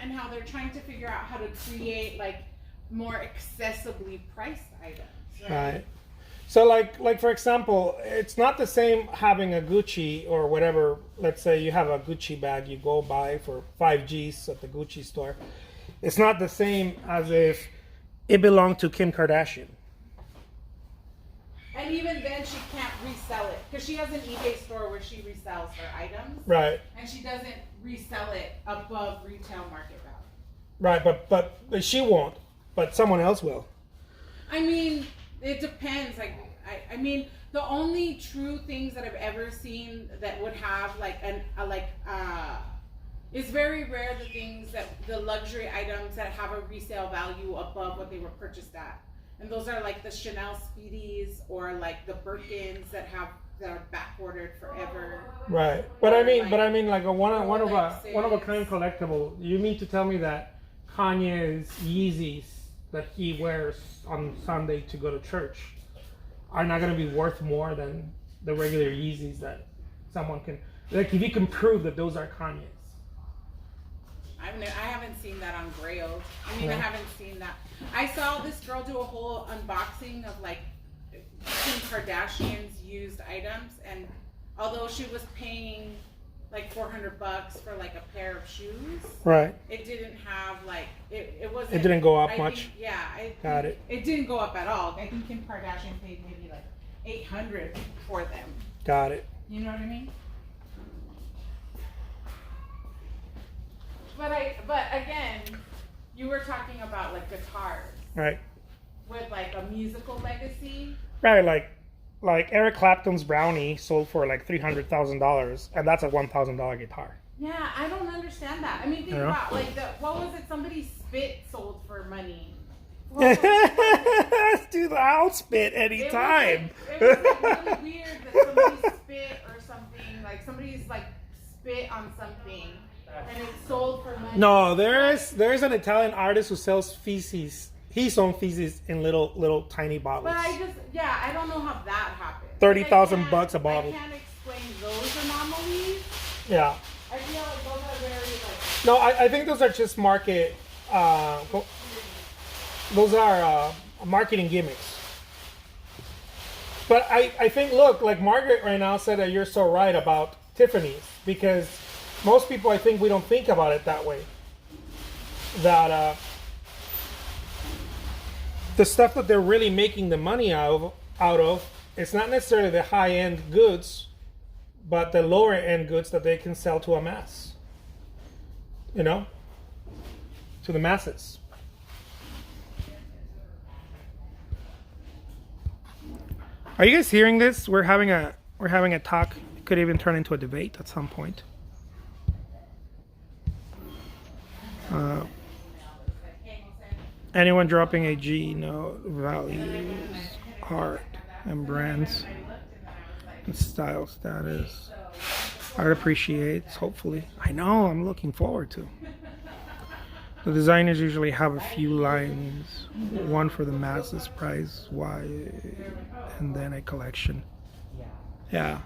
and how they're trying to figure out how to create like more accessibly priced items. Right. So like for example, it's not the same having a Gucci or whatever. Let's say you have a Gucci bag you go buy for 5 G's at the Gucci store. It's not the same as if it belonged to Kim Kardashian. And even then, she can't resell it because she has an eBay store where she resells her items. Right. And she doesn't resell it above retail market value. Right. But she won't. But someone else will. I mean, it depends. Like, I mean, the only true things that I've ever seen that would have like it's very rare the luxury items that have a resale value above what they were purchased at. And those are like the Chanel Speedies or like the Birkins that are back ordered forever. Right. But I mean like a one of a Lexus. kind collectible. You mean to tell me that Kanye's Yeezys that he wears on Sunday to go to church are not going to be worth more than the regular Yeezys that someone can, like, if you can prove that those are Kanye's. I haven't seen that on Grailed. I mean, Yeah. I haven't seen that. I saw this girl do a whole unboxing of like Kim Kardashian's used items, and although she was paying like $400 for like a pair of shoes, Right. it didn't have like it wasn't. It didn't go up I much. think, yeah, Got it. It didn't go up at all. I think Kim Kardashian paid maybe like $800 for them. Got it. You know what I mean? But again, you were talking about like guitars Right. with like a musical legacy. Right. Like Eric Clapton's Brownie sold for like $300,000, and that's a $1,000 guitar. Yeah, I don't understand that. I mean, think Yeah. about like what was it? Somebody's spit sold for money. Dude, I'll spit anytime. It was like really weird that somebody spit or something. Like somebody's like spit on something and it's sold for money. No, there's an Italian artist who sells feces, his own feces in little tiny bottles. But I don't know how that happened. $30,000 a bottle. I can't explain those anomalies. Yeah. I feel like those are very like. No, I think those are just market. Those are marketing gimmicks. But I think, look, like Margaret right now said that you're so right about Tiffany's, because most people, I think we don't think about it that way. That the stuff that they're really making the money out of, it's not necessarily the high-end goods, but the lower-end goods that they can sell to a mass. You know, to the masses. Are you guys hearing this? We're having a talk. It could even turn into a debate at some point. Anyone dropping a G? No values, art, and brands, and style status. Art appreciates. Hopefully, I know. I'm looking forward to. The designers usually have a few lines, one for the masses price, why, and then a collection. Yeah.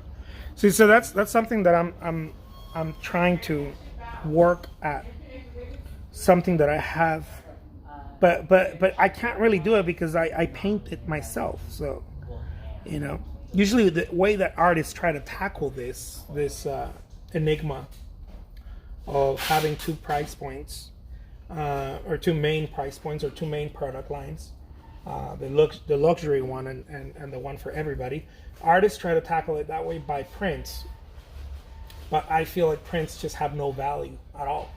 See, so that's something that I'm trying to work at. Something that I have, but I can't really do it because I paint it myself. So, you know, usually the way that artists try to tackle this enigma of having two price points. Or two main price points or two main product lines, the luxury one and the one for everybody. Artists try to tackle it that way by prints, but I feel like prints just have no value at all.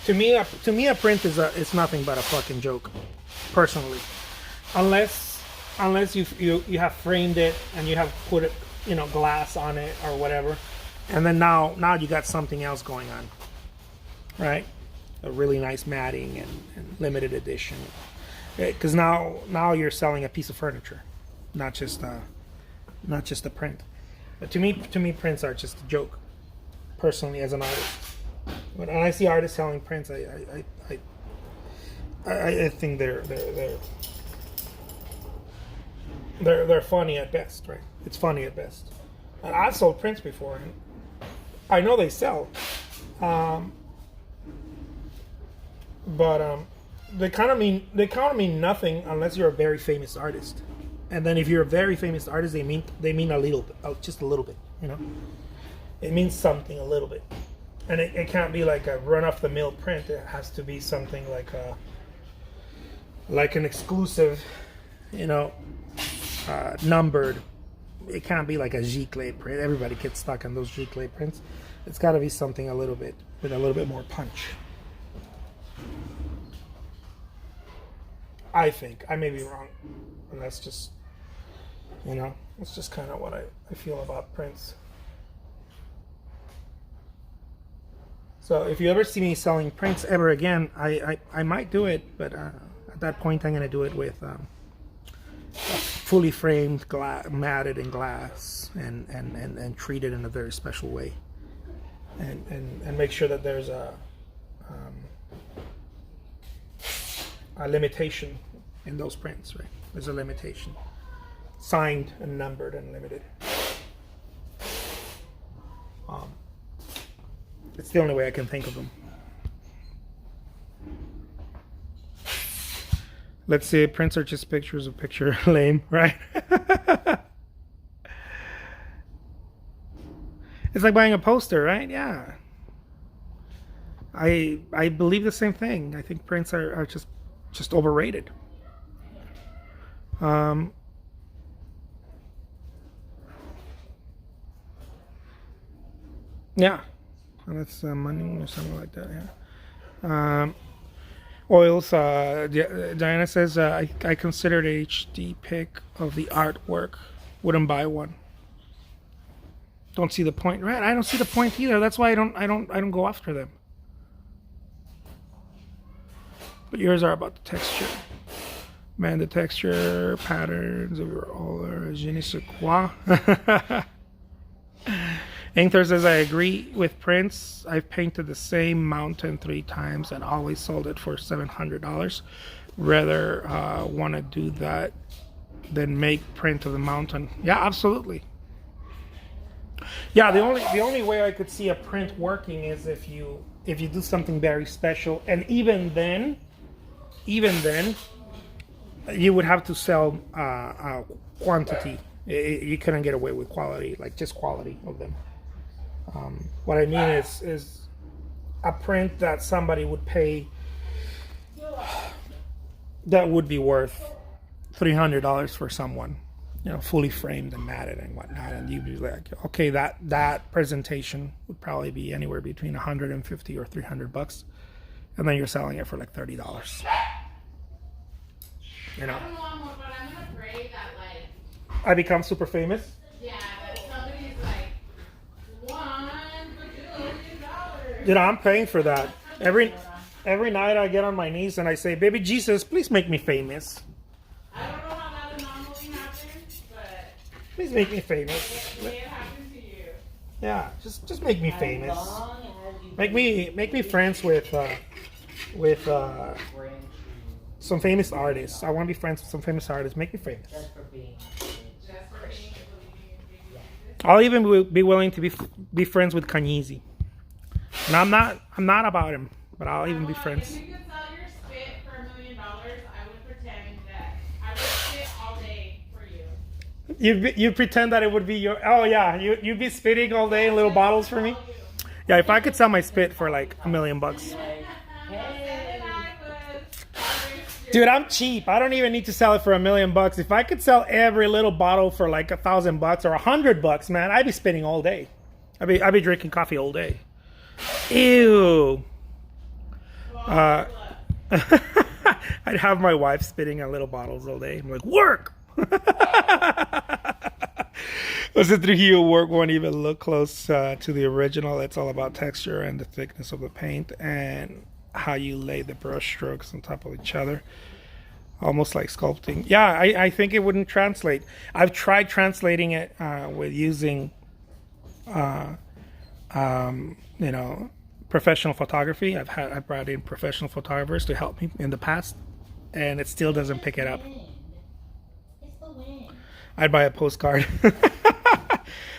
To me, a print is nothing but a fucking joke, personally, unless you have framed it and you have put it, you know, glass on it or whatever, and then now you got something else going on, right? A really nice matting and limited edition, because now you're selling a piece of furniture, not just a print. But to me, prints are just a joke. Personally, as an artist, when I see artists selling prints, I think they're funny at best, right? It's funny at best. And I've sold prints before, and I know they sell. But they kind of mean nothing unless you're a very famous artist, and then if you're a very famous artist, they mean a little bit, just a little bit, you know. It means something a little bit, and it can't be like a run off the mill print. It has to be something like an exclusive, you know, numbered. It can't be like a giclée print. Everybody gets stuck on those giclée prints. It's got to be something a little bit with a little bit more punch. I think. I may be wrong. And that's just, you know, that's just kind of what I feel about prints. So if you ever see me selling prints ever again, I might do it, but at that point I'm going to do it with fully framed, matted in glass, and treat it in a very special way. And make sure that there's a limitation in those prints, right? There's a limitation, signed and numbered and limited. It's the only way I can think of them. Let's say prints are just pictures of picture. Lame, right? It's like buying a poster, right? Yeah. I believe the same thing. I think prints are just overrated. Yeah, that's money or something like that. Yeah. Oils. Diana says I considered HD pic of the artwork. Wouldn't buy one. Don't see the point, right? I don't see the point either. That's why I don't go after them. But yours are about the texture. Man, the texture, patterns, overall, je ne sais quoi. Inkthor says, I agree with prints. I've painted the same mountain 3 times and always sold it for $700. Rather want to do that than make print of the mountain. Yeah, absolutely. Yeah, the only way I could see a print working is if you do something very special, and even then, you would have to sell quantity. You couldn't get away with quality, like just quality of them. What I mean is a print that somebody would pay that would be worth $300 for someone, you know, fully framed and matted and whatnot, and you'd be like, okay, that presentation would probably be anywhere between 150 or $300, and then you're selling it for like $30. You know, I don't know, but I'm afraid that like I become super famous. yeah, that somebody's like $1 bajillion. You know, I'm paying for that. Every night I get on my knees and I say, baby Jesus, please make me famous. I don't know how that anomaly happened, but Please make me famous. it may have happened to you. Yeah, just make me famous. Long as you Make me friends with branch some famous artists. I want to be friends with some famous artists. Make me famous. just for being Just for being I'll even be willing to be friends with Kanye. And I'm not about him, but I'll even be friends. If you could sell your spit for $1 million, I would pretend that I would spit all day for you. You pretend that it would be your. Oh yeah, you'd be spitting all day in little bottles for me. Yeah, if I could sell my spit for like $1 million. like, hey, Dude, I'm cheap. I don't even need to sell it for $1 million. If I could sell every little bottle for like $1,000 or $100, man, I'd be spitting all day. I'd be drinking coffee all day. Ew. I'd have my wife spitting at little bottles all day. I'm like, work. Jose Trujillo work won't even look close to the original. It's all about texture and the thickness of the paint and how you lay the brush strokes on top of each other, almost like sculpting. Yeah, I think it wouldn't translate. I've tried translating it with using you know, professional photography. I brought in professional photographers to help me in the past, and it still doesn't pick it up. I'd buy a postcard.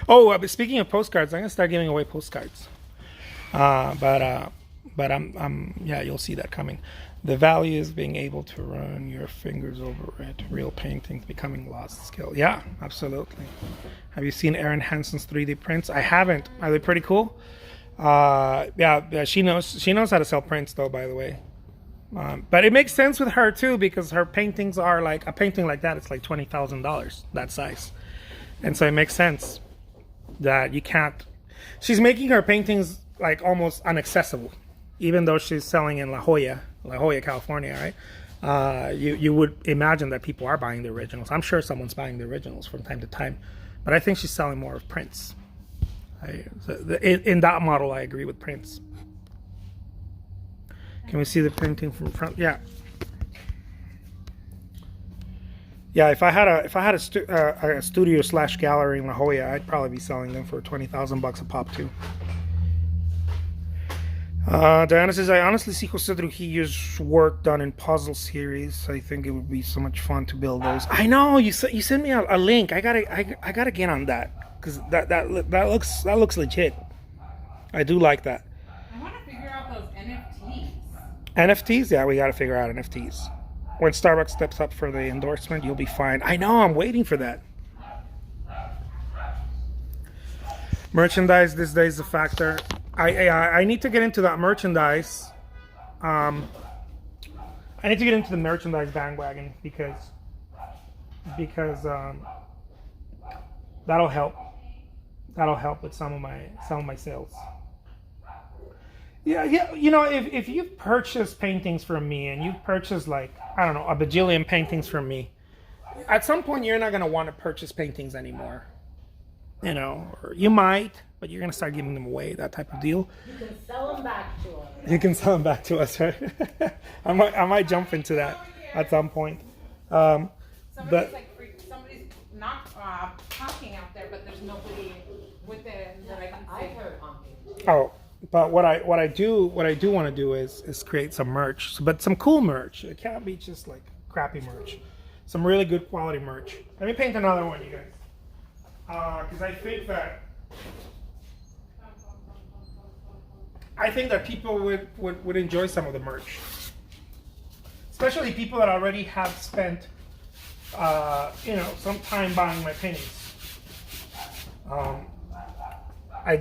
Oh, but speaking of postcards, I'm gonna start giving away postcards. But I'm yeah, you'll see that coming. The value is being able to run your fingers over it. Real paintings becoming lost skill. Yeah, absolutely. Have you seen Erin Hansen's 3D prints? I haven't. Are they pretty cool? Yeah, she knows how to sell prints though, by the way. But it makes sense with her too, because her paintings are like a painting like that. It's like $20,000 that size, and so it makes sense that you can't. She's making her paintings like almost inaccessible, even though she's selling in La Jolla, California, right? You would imagine that people are buying the originals. I'm sure someone's buying the originals from time to time, but I think she's selling more of prints. In that model, I agree with prints. Can we see the painting from front? Yeah. Yeah, if I had a studio / gallery in La Jolla, I'd probably be selling them for $20,000 a pop too. Diana says, I honestly see Jose Trujillo's work done in puzzle series. I think it would be so much fun to build those. I know you sent me a link. I gotta get on that because that looks legit. I do like that. I want to figure out those NFTs. NFTs? Yeah, we gotta figure out NFTs. When Starbucks steps up for the endorsement, you'll be fine. I know, I'm waiting for that. Merchandise these days is a factor. I need to get into that merchandise. I need to get into the merchandise bandwagon because that'll help. That'll help with some of my sales. Yeah. You know, if you purchase paintings from me and you purchase like, I don't know, a bajillion paintings from me, at some point you're not gonna want to purchase paintings anymore. You know, or you might, but you're gonna start giving them away, that type of deal. you can sell them back to us. You can sell them back to us, right? I might jump into that at some point. Somebody's But somebody's not talking out there, but there's nobody with it that I can I say. heard honking. oh, but what I do want to do is create some merch, but some cool merch. It can't be just like crappy merch. Some really good quality merch. Let me paint another one, you guys, because I think that people would enjoy some of the merch, especially people that already have spent some time buying my paintings. I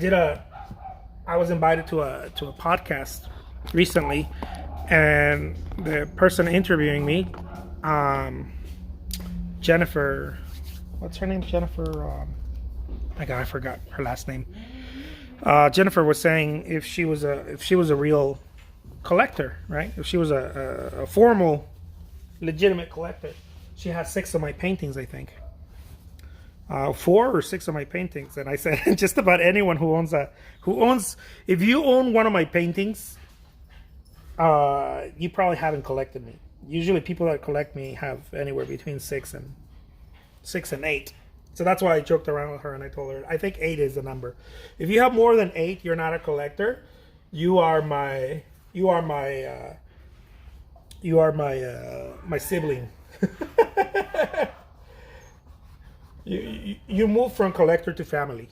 I was invited to a podcast recently, and the person interviewing me, Jennifer, what's her name? Jennifer. I forgot her last name. Jennifer was saying if she was a real collector, right? If she was a formal, legitimate collector, she has 6 of my paintings, I think. 4 or 6 of my paintings, and I said just about anyone who owns if you own one of my paintings, you probably haven't collected me. Usually people that collect me have anywhere between 6 and 8. So that's why I joked around with her and I told her I think 8 is the number. If you have more than 8, you're not a collector. You are my sibling. You move from collector to family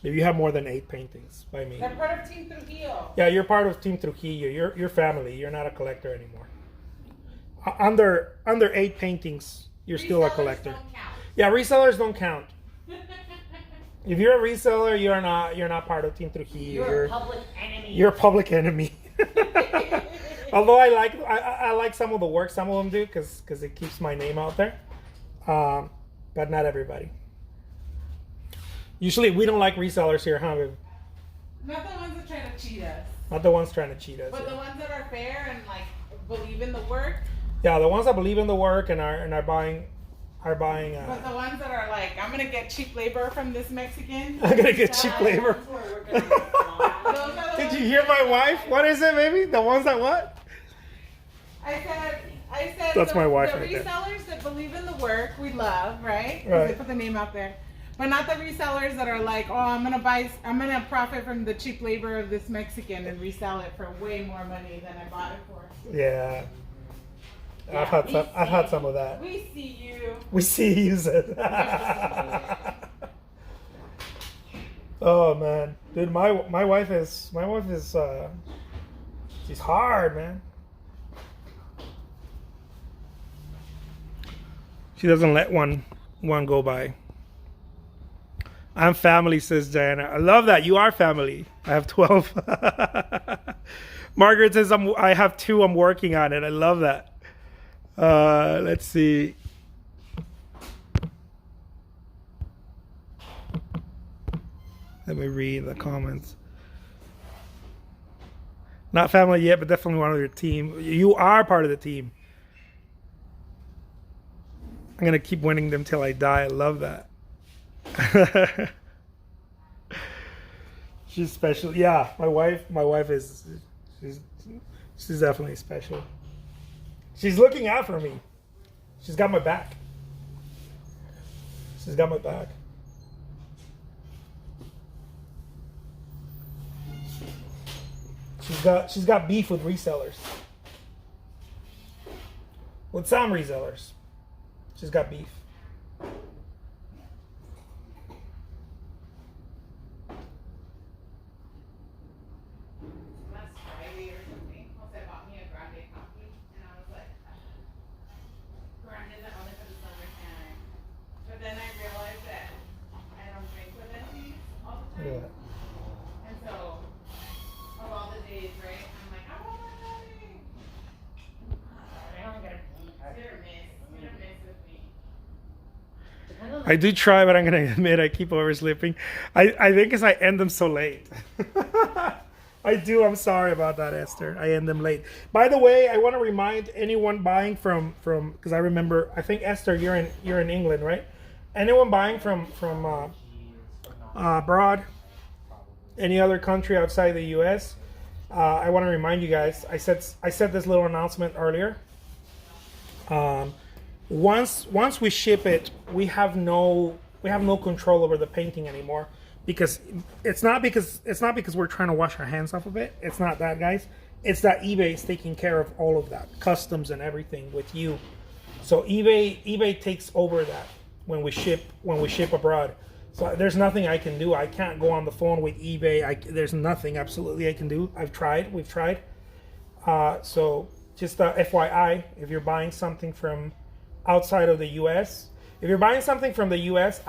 if you have more than 8 paintings by me. They're part of Team Trujillo. Yeah, you're part of Team Trujillo. You're family. You're not a collector anymore. Under 8 paintings, you're still a collector. Don't count. Yeah, resellers don't count. If you're a reseller, you're not part of Team Trujillo. You're a public enemy. You're a public enemy. Although I like some of the work some of them do because it keeps my name out there. But not everybody. Usually we don't like resellers here, huh? Not the ones that try to cheat us. Not the ones trying to cheat us. But the ones that are fair and like believe in the work. Yeah, the ones that believe in the work and are buying. But the ones that are like, I'm gonna get cheap labor from this Mexican. I'm gonna get cheap labor. Did you hear my wife? What is it, baby? The ones that what? I said. That's my wife the right there. resellers that believe in the work we love, right? 'Cause Right. They put the name out there. But not the resellers that are like, oh, I'm gonna profit from the cheap labor of this Mexican and resell it for way more money than I bought it for. Yeah. Yeah, I've had some of that. We see you. We see you use it. Oh man, dude, my wife is she's hard, man. She doesn't let one go by. I'm family, says Diana. I love that. You are family. I have 12. Margaret says I have 2. I'm working on it. I love that. Let's see. Let me read the comments. Not family yet, but definitely one of your team. You are part of the team. I'm gonna keep winning them till I die. I love that. She's special. Yeah, my wife is she's definitely special. She's looking out for me. She's got my back. She's got my back. She's got beef with resellers. With some resellers. She's got beef. Last Friday or something, Jose bought me a grande coffee, and I was like, grande is only for the summertime. But then I realized that I don't drink with empties all the Look at time. that. And so, of all the days, right, I'm like, I want my coffee. Hit or miss with me. I do try, but I'm gonna admit I keep oversleeping. I think because I end them so late. I do. I'm sorry about that, Esther. I end them late. By the way, I want to remind anyone buying from because I remember. I think Esther, you're in England, right? Anyone buying from abroad, any other country outside the U.S. I want to remind you guys. I said this little announcement earlier. Once we ship it, we have no control over the painting anymore, because it's not because we're trying to wash our hands off of it. It's not that, guys. It's that eBay is taking care of all of that, customs and everything with you. So eBay takes over that when we ship abroad. So there's nothing I can do. I can't go on the phone with eBay. There's nothing absolutely I can do. We've tried. So just FYI, if you're buying something from outside of the U.S., if you're buying something from the U.S.,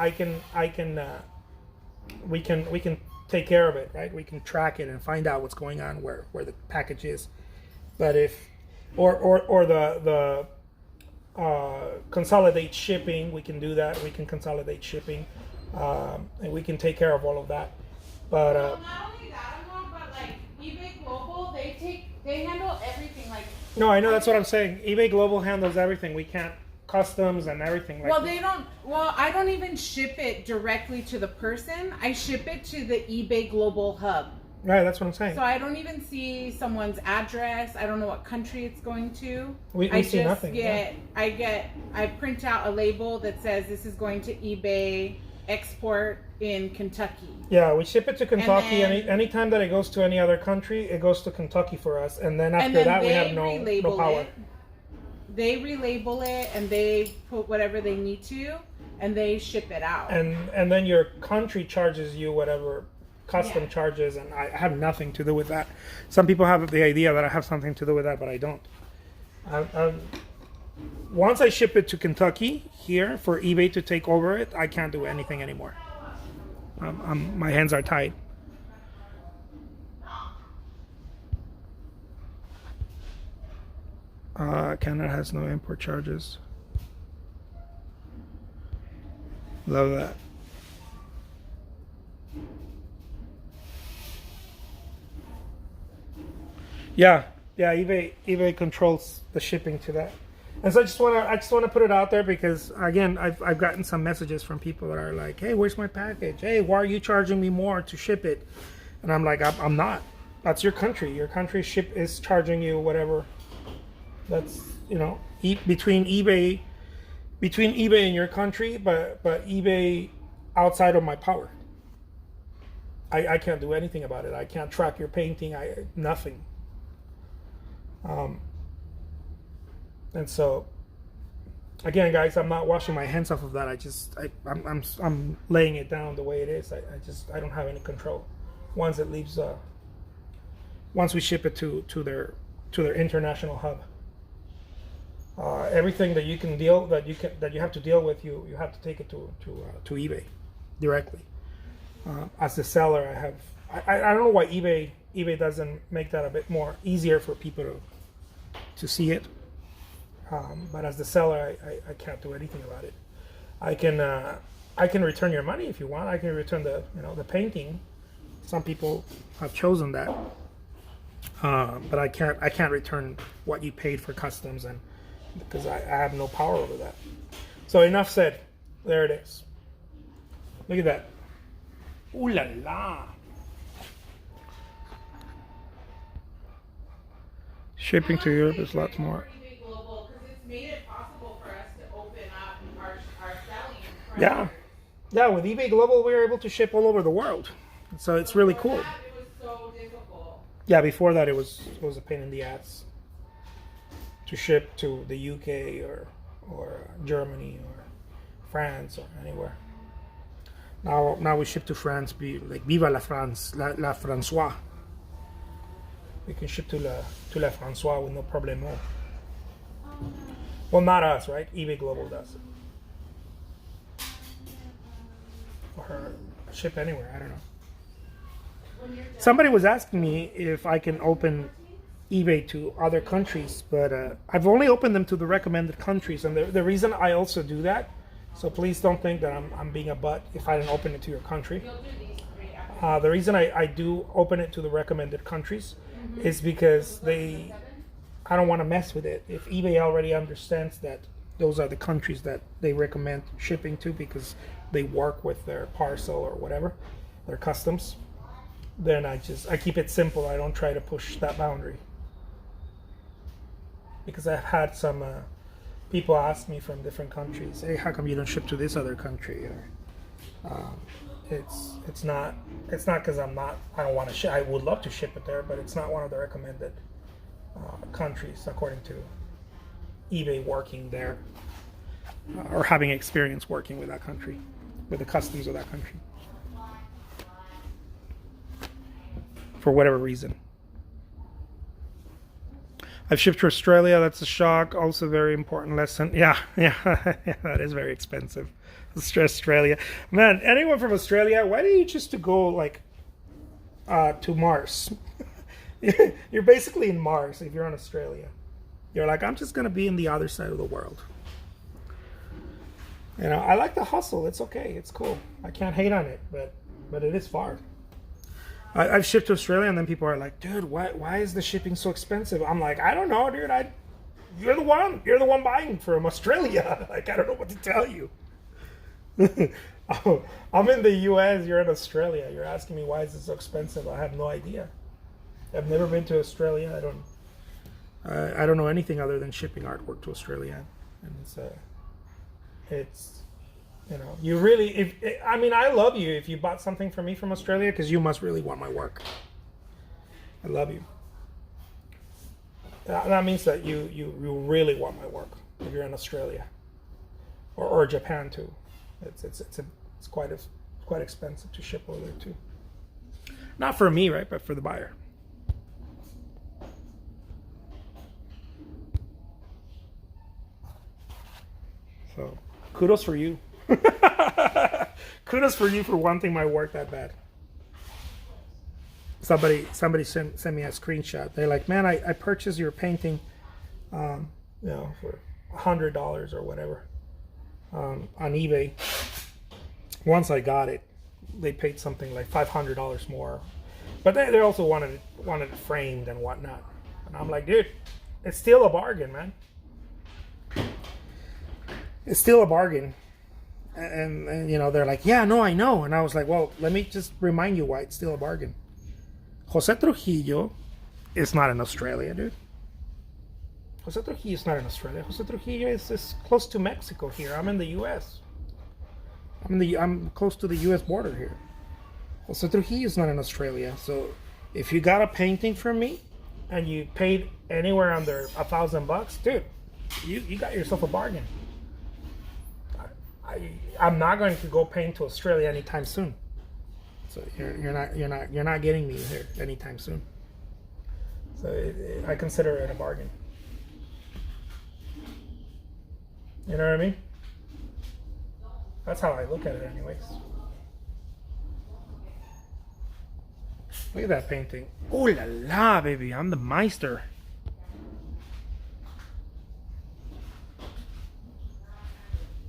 we can take care of it, right? We can track it and find out what's going on where the package is. But if or the consolidate shipping, we can do that. We can consolidate shipping, and we can take care of all of that. But Well, not only that, but like eBay Global, they handle everything. Like no, I know that's what I'm saying. eBay Global handles everything. We can't customs and everything. Like well, they don't. Well, I don't even ship it directly to the person. I ship it to the eBay Global hub. right, that's what I'm saying. So I don't even see someone's address. I don't know what country it's going to. We I see just nothing. I print out a label that says this is going to eBay export in Kentucky. Yeah, we ship it to Kentucky. then- Anytime that it goes to any other country, it goes to Kentucky for us. And then after that, we have no power. it. They relabel it and they put whatever they need to, and they ship it out. And then your country charges you whatever custom Yeah. charges, and I have nothing to do with that. Some people have the idea that I have something to do with that, but I don't. Once I ship it to Kentucky here for eBay to take over it, I can't do anything anymore. My hands are tied. Canada has no import charges. Love that. Yeah, eBay controls the shipping to that. And so I just wanna put it out there because again I've gotten some messages from people that are like, hey, where's my package? Hey, why are you charging me more to ship it? And I'm like, I'm not. That's your country. Your country is charging you whatever. That's between eBay and your country, but eBay outside of my power. I can't do anything about it. I can't track your painting. Nothing. And so, again, guys, I'm not washing my hands off of that. I'm laying it down the way it is. I don't have any control. Once it leaves, once we ship it to their international hub, everything that you have to deal with, you have to take it to eBay directly. As the seller, I don't know why eBay doesn't make that a bit more easier for people to see it. But as the seller, I can't do anything about it. I can return your money if you want. I can return the painting. Some people have chosen that, but I can't return what you paid for customs, and because I have no power over that. So enough said. There it is. Look at that. Ooh la la. Shipping to Europe is lots more. Made it possible for us to open up our selling. Yeah. With eBay Global, we were able to ship all over the world, so it's really cool. It was so difficult. Yeah, before that, it was a pain in the ass to ship to the UK or Germany or France or anywhere. Now we ship to France. Viva la France, la François. We can ship to la François with no problemo. Well, not us, right? eBay Global does it. Or ship anywhere, I don't know. Somebody was asking me if I can open eBay to other countries, but I've only opened them to the recommended countries. And the reason I also do that, so please don't think that I'm being a butt if I didn't open it to your country. The reason I do open it to the recommended countries is because I don't want to mess with it. If eBay already understands that those are the countries that they recommend shipping to because they work with their parcel or whatever, their customs, then I keep it simple. I don't try to push that boundary. Because I've had some people ask me from different countries, hey, how come you don't ship to this other country? Or it's not because I don't want to ship. I would love to ship it there, but it's not one of the recommended countries according to eBay working there or having experience working with that country, with the customs of that country, for whatever reason. I've shipped to Australia. That's a shock. Also, very important lesson. Yeah, that is very expensive. Australia, man. Anyone from Australia? Why do you choose to go to Mars. You're basically in Mars if you're in Australia. You're like, I'm just gonna be in the other side of the world. You know, I like the hustle. It's okay. It's cool. I can't hate on it, but it is far. I've shipped to Australia, and then people are like, "Dude, why is the shipping so expensive?" I'm like, "I don't know, dude. You're the one buying from Australia. Like, I don't know what to tell you." Oh, I'm in the U.S. You're in Australia. You're asking me why is it so expensive? I have no idea. I've never been to Australia. I don't know anything other than shipping artwork to Australia, and it's you know, you really, I mean, I love you if you bought something for me from Australia, because you must really want my work. I love you. That means that you really want my work if you're in Australia or Japan too. It's quite expensive to ship over there too. Not for me, right, but for the buyer. So kudos for you. Kudos for you for wanting my work that bad. Somebody sent me a screenshot. They're like, man, I purchased your painting, you know, for $100 or whatever, on eBay. Once I got it, they paid something like $500 more, but they also wanted it framed and whatnot. And I'm like, dude, it's still a bargain, man. It's still a bargain. And you know, they're like, yeah, no, I know. And I was like, well, let me just remind you why it's still a bargain. Jose Trujillo is not in Australia, dude. Jose Trujillo is not in Australia. Jose Trujillo is close to Mexico here. I'm in the U.S. I'm close to the U.S. border here. Jose Trujillo is not in Australia. So if you got a painting from me and you paid anywhere under $1,000, dude, you got yourself a bargain. I'm not going to go paint to Australia anytime soon. So you're not getting me here anytime soon. So I consider it a bargain. You know what I mean? That's how I look at it, anyways. Look at that painting. Oh la la, baby! I'm the Meister.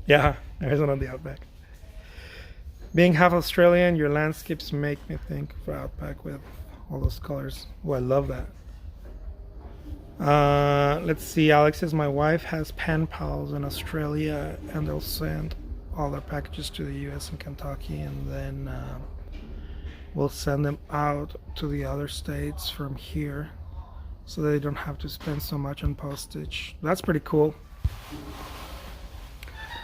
Yeah, there's one on the Outback. Being half Australian, your landscapes make me think of Outback with all those colors. Oh, I love that. Let's see. Alex says my wife has pen pals in Australia, and they'll send all their packages to the U.S. and Kentucky, and then we'll send them out to the other states from here, so they don't have to spend so much on postage. That's pretty cool.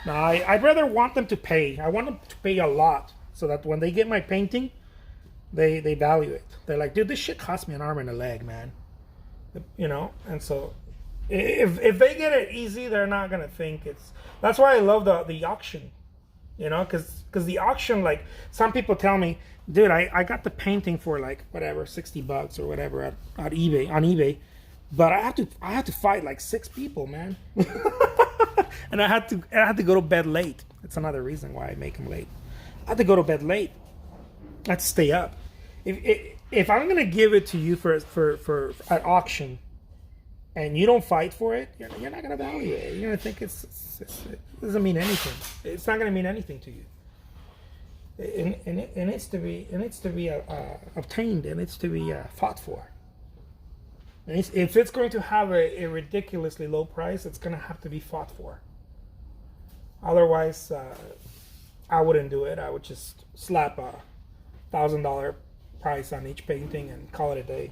No, I'd rather want them to pay. I want them to pay a lot, so that when they get my painting, they value it. They're like, dude, this shit cost me an arm and a leg, man. You know, and so if they get it easy, they're not gonna think it's. That's why I love the auction. You know, because the auction, like, some people tell me, dude, I got the painting for like whatever $60 or whatever at eBay, but I had to fight like 6 people, man. And I had to go to bed late. That's another reason why I make them late. I had to go to bed late. I had to stay up. If I'm gonna give it to you for at auction, and you don't fight for it, you're not gonna value it. You're gonna think it doesn't mean anything. It's not gonna mean anything to you. It needs to be obtained. It needs to be fought for. And if it's going to have a ridiculously low price, it's going to have to be fought for. Otherwise, I wouldn't do it. I would just slap a $1,000 price on each painting and call it a day.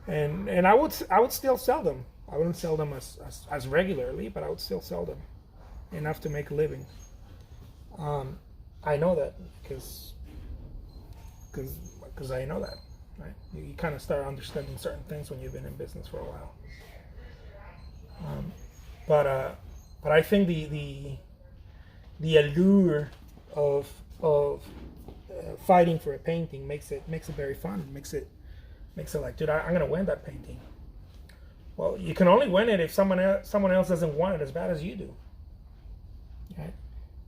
And I would still sell them. I wouldn't sell them as regularly, but I would still sell them enough to make a living. I know that because I know that. Right? You kind of start understanding certain things when you've been in business for a while. But I think the allure of fighting for a painting makes it very fun. Makes it like, dude, I'm gonna win that painting. Well, you can only win it if someone else doesn't want it as bad as you do. Right?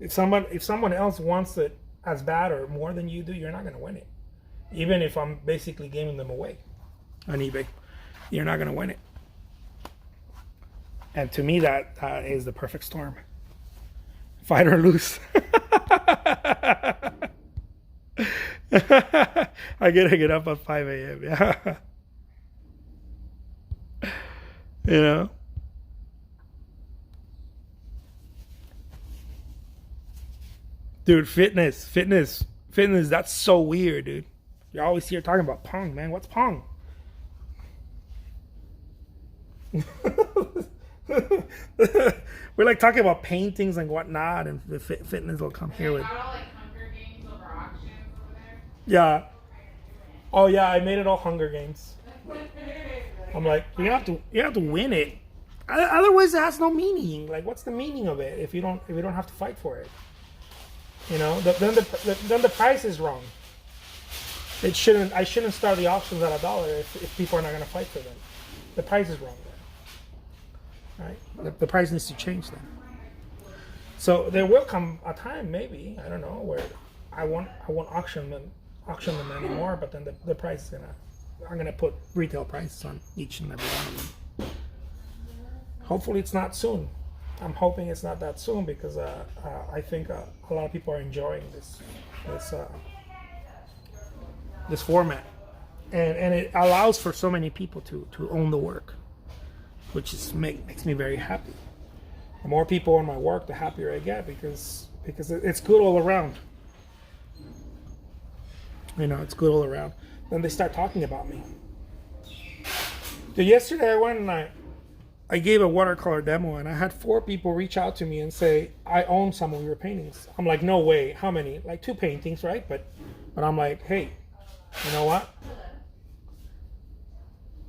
If someone else wants it as bad or more than you do, you're not gonna win it. even if I'm basically giving them away on eBay. You're not gonna win it. And to me, that is the perfect storm. Fight or lose. I gotta get up at 5 a.m. Yeah. You know? Dude, fitness, that's so weird, dude. You're always here talking about Pong, man. What's Pong? We're like talking about paintings and whatnot, and the fitness will come here with. Got all like Hunger Games over auctions over there. Yeah. Oh yeah, I made it all Hunger Games. I'm like, you have to win it. Otherwise, it has no meaning. Like, what's the meaning of it if you don't have to fight for it? You know, then the price is wrong. I shouldn't start the auctions at $1 if people are not going to fight for them. The price is wrong then. Right? The price needs to change then. So there will come a time, maybe, I don't know, where I won't auction them anymore, but then the price is I'm gonna put retail prices on each and every one of them. Hopefully it's not soon. I'm hoping it's not that soon, because I think a lot of people are enjoying this format, and it allows for so many people to own the work, which makes me very happy. The more people own my work, the happier I get, because it's good all around. You know, it's good all around. Then they start talking about me. Dude, yesterday I went and I gave a watercolor demo, and I had 4 people reach out to me and say, I own some of your paintings. I'm like, no way. How many? Like 2 paintings, right? But I'm like, hey, you know what?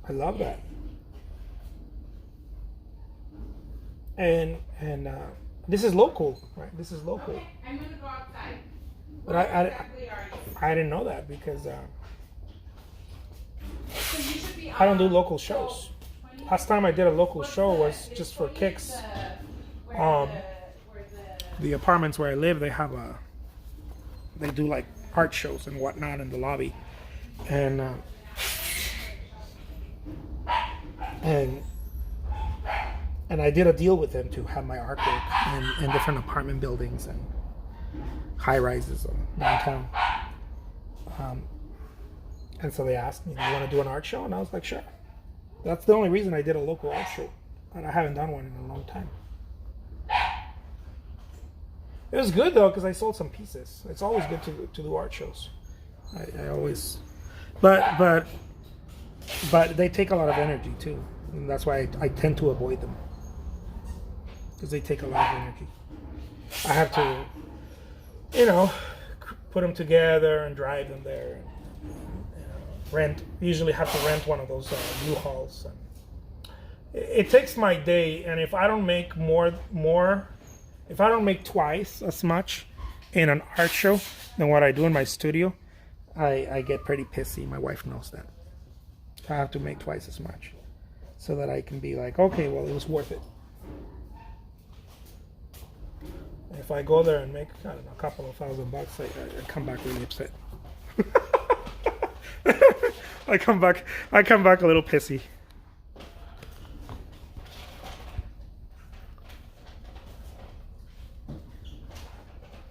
I love that. And this is local, right? This is local. Okay, I'm gonna go outside. But I didn't know that, because I don't do local shows. Last time I did a local show was just for kicks. The apartments where I live, they do like art shows and whatnot in the lobby, and I did a deal with them to have my artwork in different apartment buildings and high rises downtown. And so they asked me, do you want to do an art show? And I was like, sure. That's the only reason I did a local art show. And I haven't done one in a long time. It was good though, because I sold some pieces. It's always good to do art shows. I always, but they take a lot of energy too. And that's why I tend to avoid them. Because they take a lot of energy. I have to, you know, put them together and drive them there. And, rent. Usually have to rent one of those U-Hauls. And it takes my day, and if I don't make if I don't make twice as much in an art show than what I do in my studio, I get pretty pissy. My wife knows that. I have to make twice as much so that I can be like, okay, well, it was worth it. If I go there and make, I don't know, a couple of $1,000, I come back really upset. I come back a little pissy.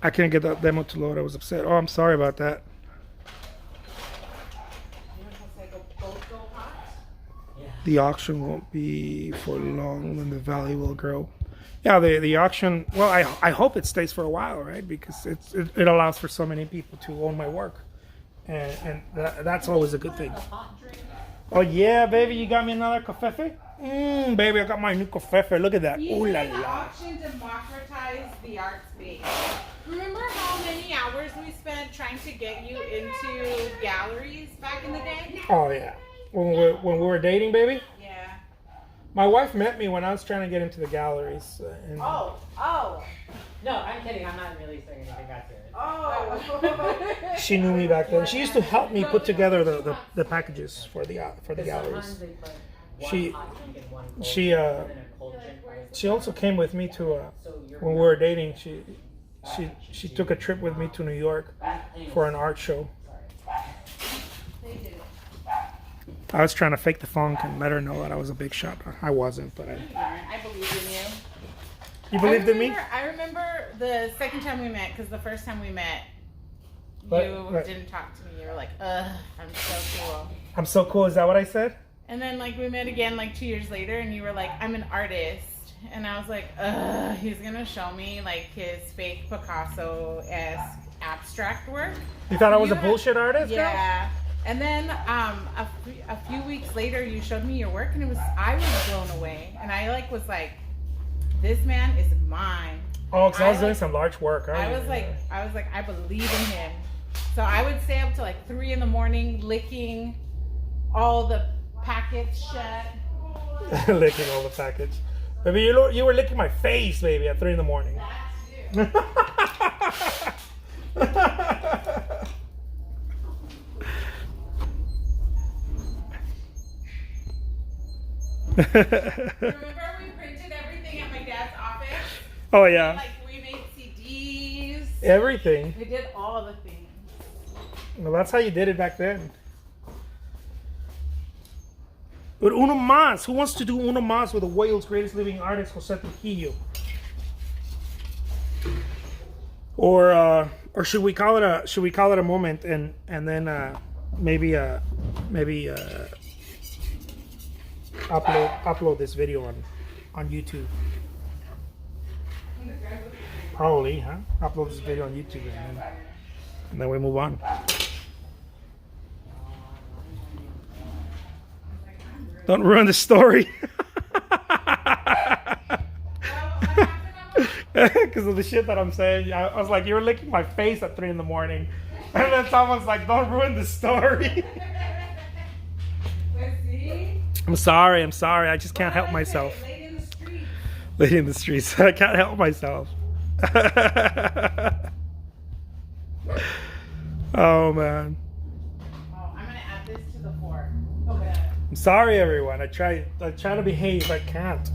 I can't get that demo to load. I was upset. Oh, I'm sorry about that. The auction won't be for long, then the value will grow. Yeah, the auction, well, I hope it stays for a while, right? Because it allows for so many people to own my work. And that's always a good thing. Oh yeah, baby, you got me another cafefe? Baby, I got my new cafefe. Look at that. Ooh la The la. auction democratized the art space. Remember how many hours we spent trying to get you into galleries back in the day? Oh yeah. When we were dating, baby. Yeah. My wife met me when I was trying to get into the galleries. Oh. No, I'm kidding. I'm not really saying anything about it. Oh. She knew me back then. She used to help me put together the packages for the galleries. She also came with me to when we were dating. She took a trip with me to New York for an art show. I was trying to fake the funk and let her know that I was a big shot. I wasn't, but I believe in you. You believed in me? I remember the second time we met, because the first time we met, Right. didn't talk to me. You were like, ugh, I'm so cool. I'm so cool. Is that what I said? And then like we met again like 2 years later, and you were like, I'm an artist. And I was like, ugh, he's gonna show me like his fake Picasso-esque abstract work. You thought I was a bullshit artist? Yeah. And then a few weeks later, you showed me your work, and I was blown away. And I like was like, this man is mine. Oh, because I was doing some large work. I was like, I believe in him. So I would stay up till like 3 a.m. licking all the packets shut. Licking all the package. Baby, you were licking my face, baby, at 3 a.m. Remember we printed everything at my dad's office? Oh, yeah. Like we made CDs. Everything. We did all the things. Well, that's how you did it back then. But uno más. Who wants to do uno más with the world's greatest living artist, Jose Trujillo? Or should we call it a moment and then maybe upload this video on YouTube? Probably, huh? Upload this video on YouTube and then we move on. Don't ruin the story. Because of the shit that I'm saying. I was like, you were licking my face at 3 a.m. And then someone's like, don't ruin the story. I'm sorry. I just can't help myself. Lady in the streets. I can't help myself. Oh, man. Oh, I'm gonna add this to the fork. Okay. I'm sorry, everyone. I try to behave. I can't.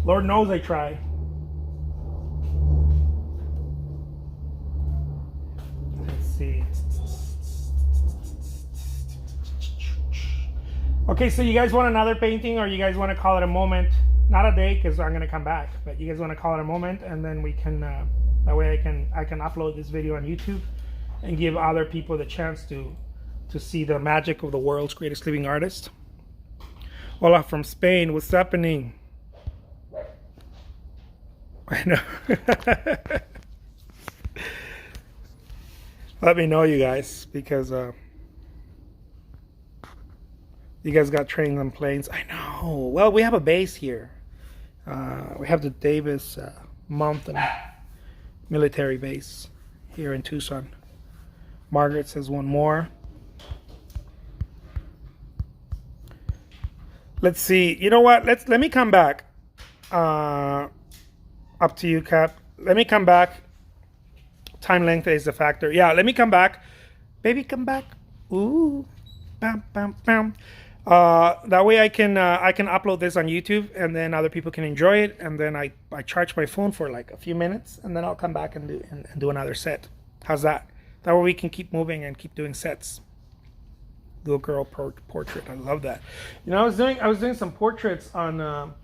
Lord knows I try. Let's see. Okay, so you guys want another painting, or you guys want to call it a moment? Not a day, because I'm gonna come back. But you guys want to call it a moment, and then we can. That way, I can upload this video on YouTube and give other people the chance to see the magic of the world's greatest living artist. Hola from Spain. What's happening? I know. Let me know, you guys, because you guys got trains on planes. I know. Well, we have a base here. We have the Davis Mountain military base here in Tucson. Margaret says one more. Let's see. You know what? Let me come back. Up to you, Cap. Let me come back. Time length is a factor. Yeah, let me come back. Baby, come back. Ooh. Bam, bam, bam. That way I can upload this on YouTube, and then other people can enjoy it. And then I charge my phone for like a few minutes, and then I'll come back and do another set. How's that? That way we can keep moving and keep doing sets. Little girl portrait. I love that. You know, I was doing some portraits on.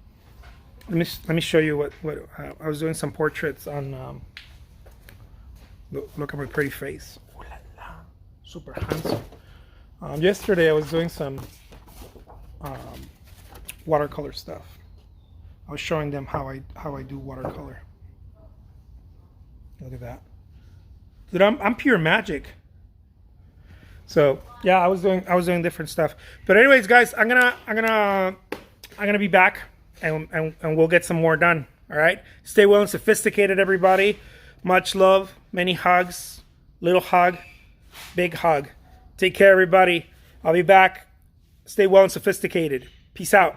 Let me show you what I was doing some portraits on. Look at my pretty face. Ooh la la. Super handsome. Yesterday I was doing some watercolor stuff. I was showing them how I do watercolor. Look at that. Dude, I'm pure magic. So yeah, I was doing different stuff. But anyways, guys, I'm gonna be back and we'll get some more done. All right. Stay well and sophisticated, everybody. Much love, many hugs, little hug, big hug. Take care, everybody. I'll be back. Stay well and sophisticated. Peace out.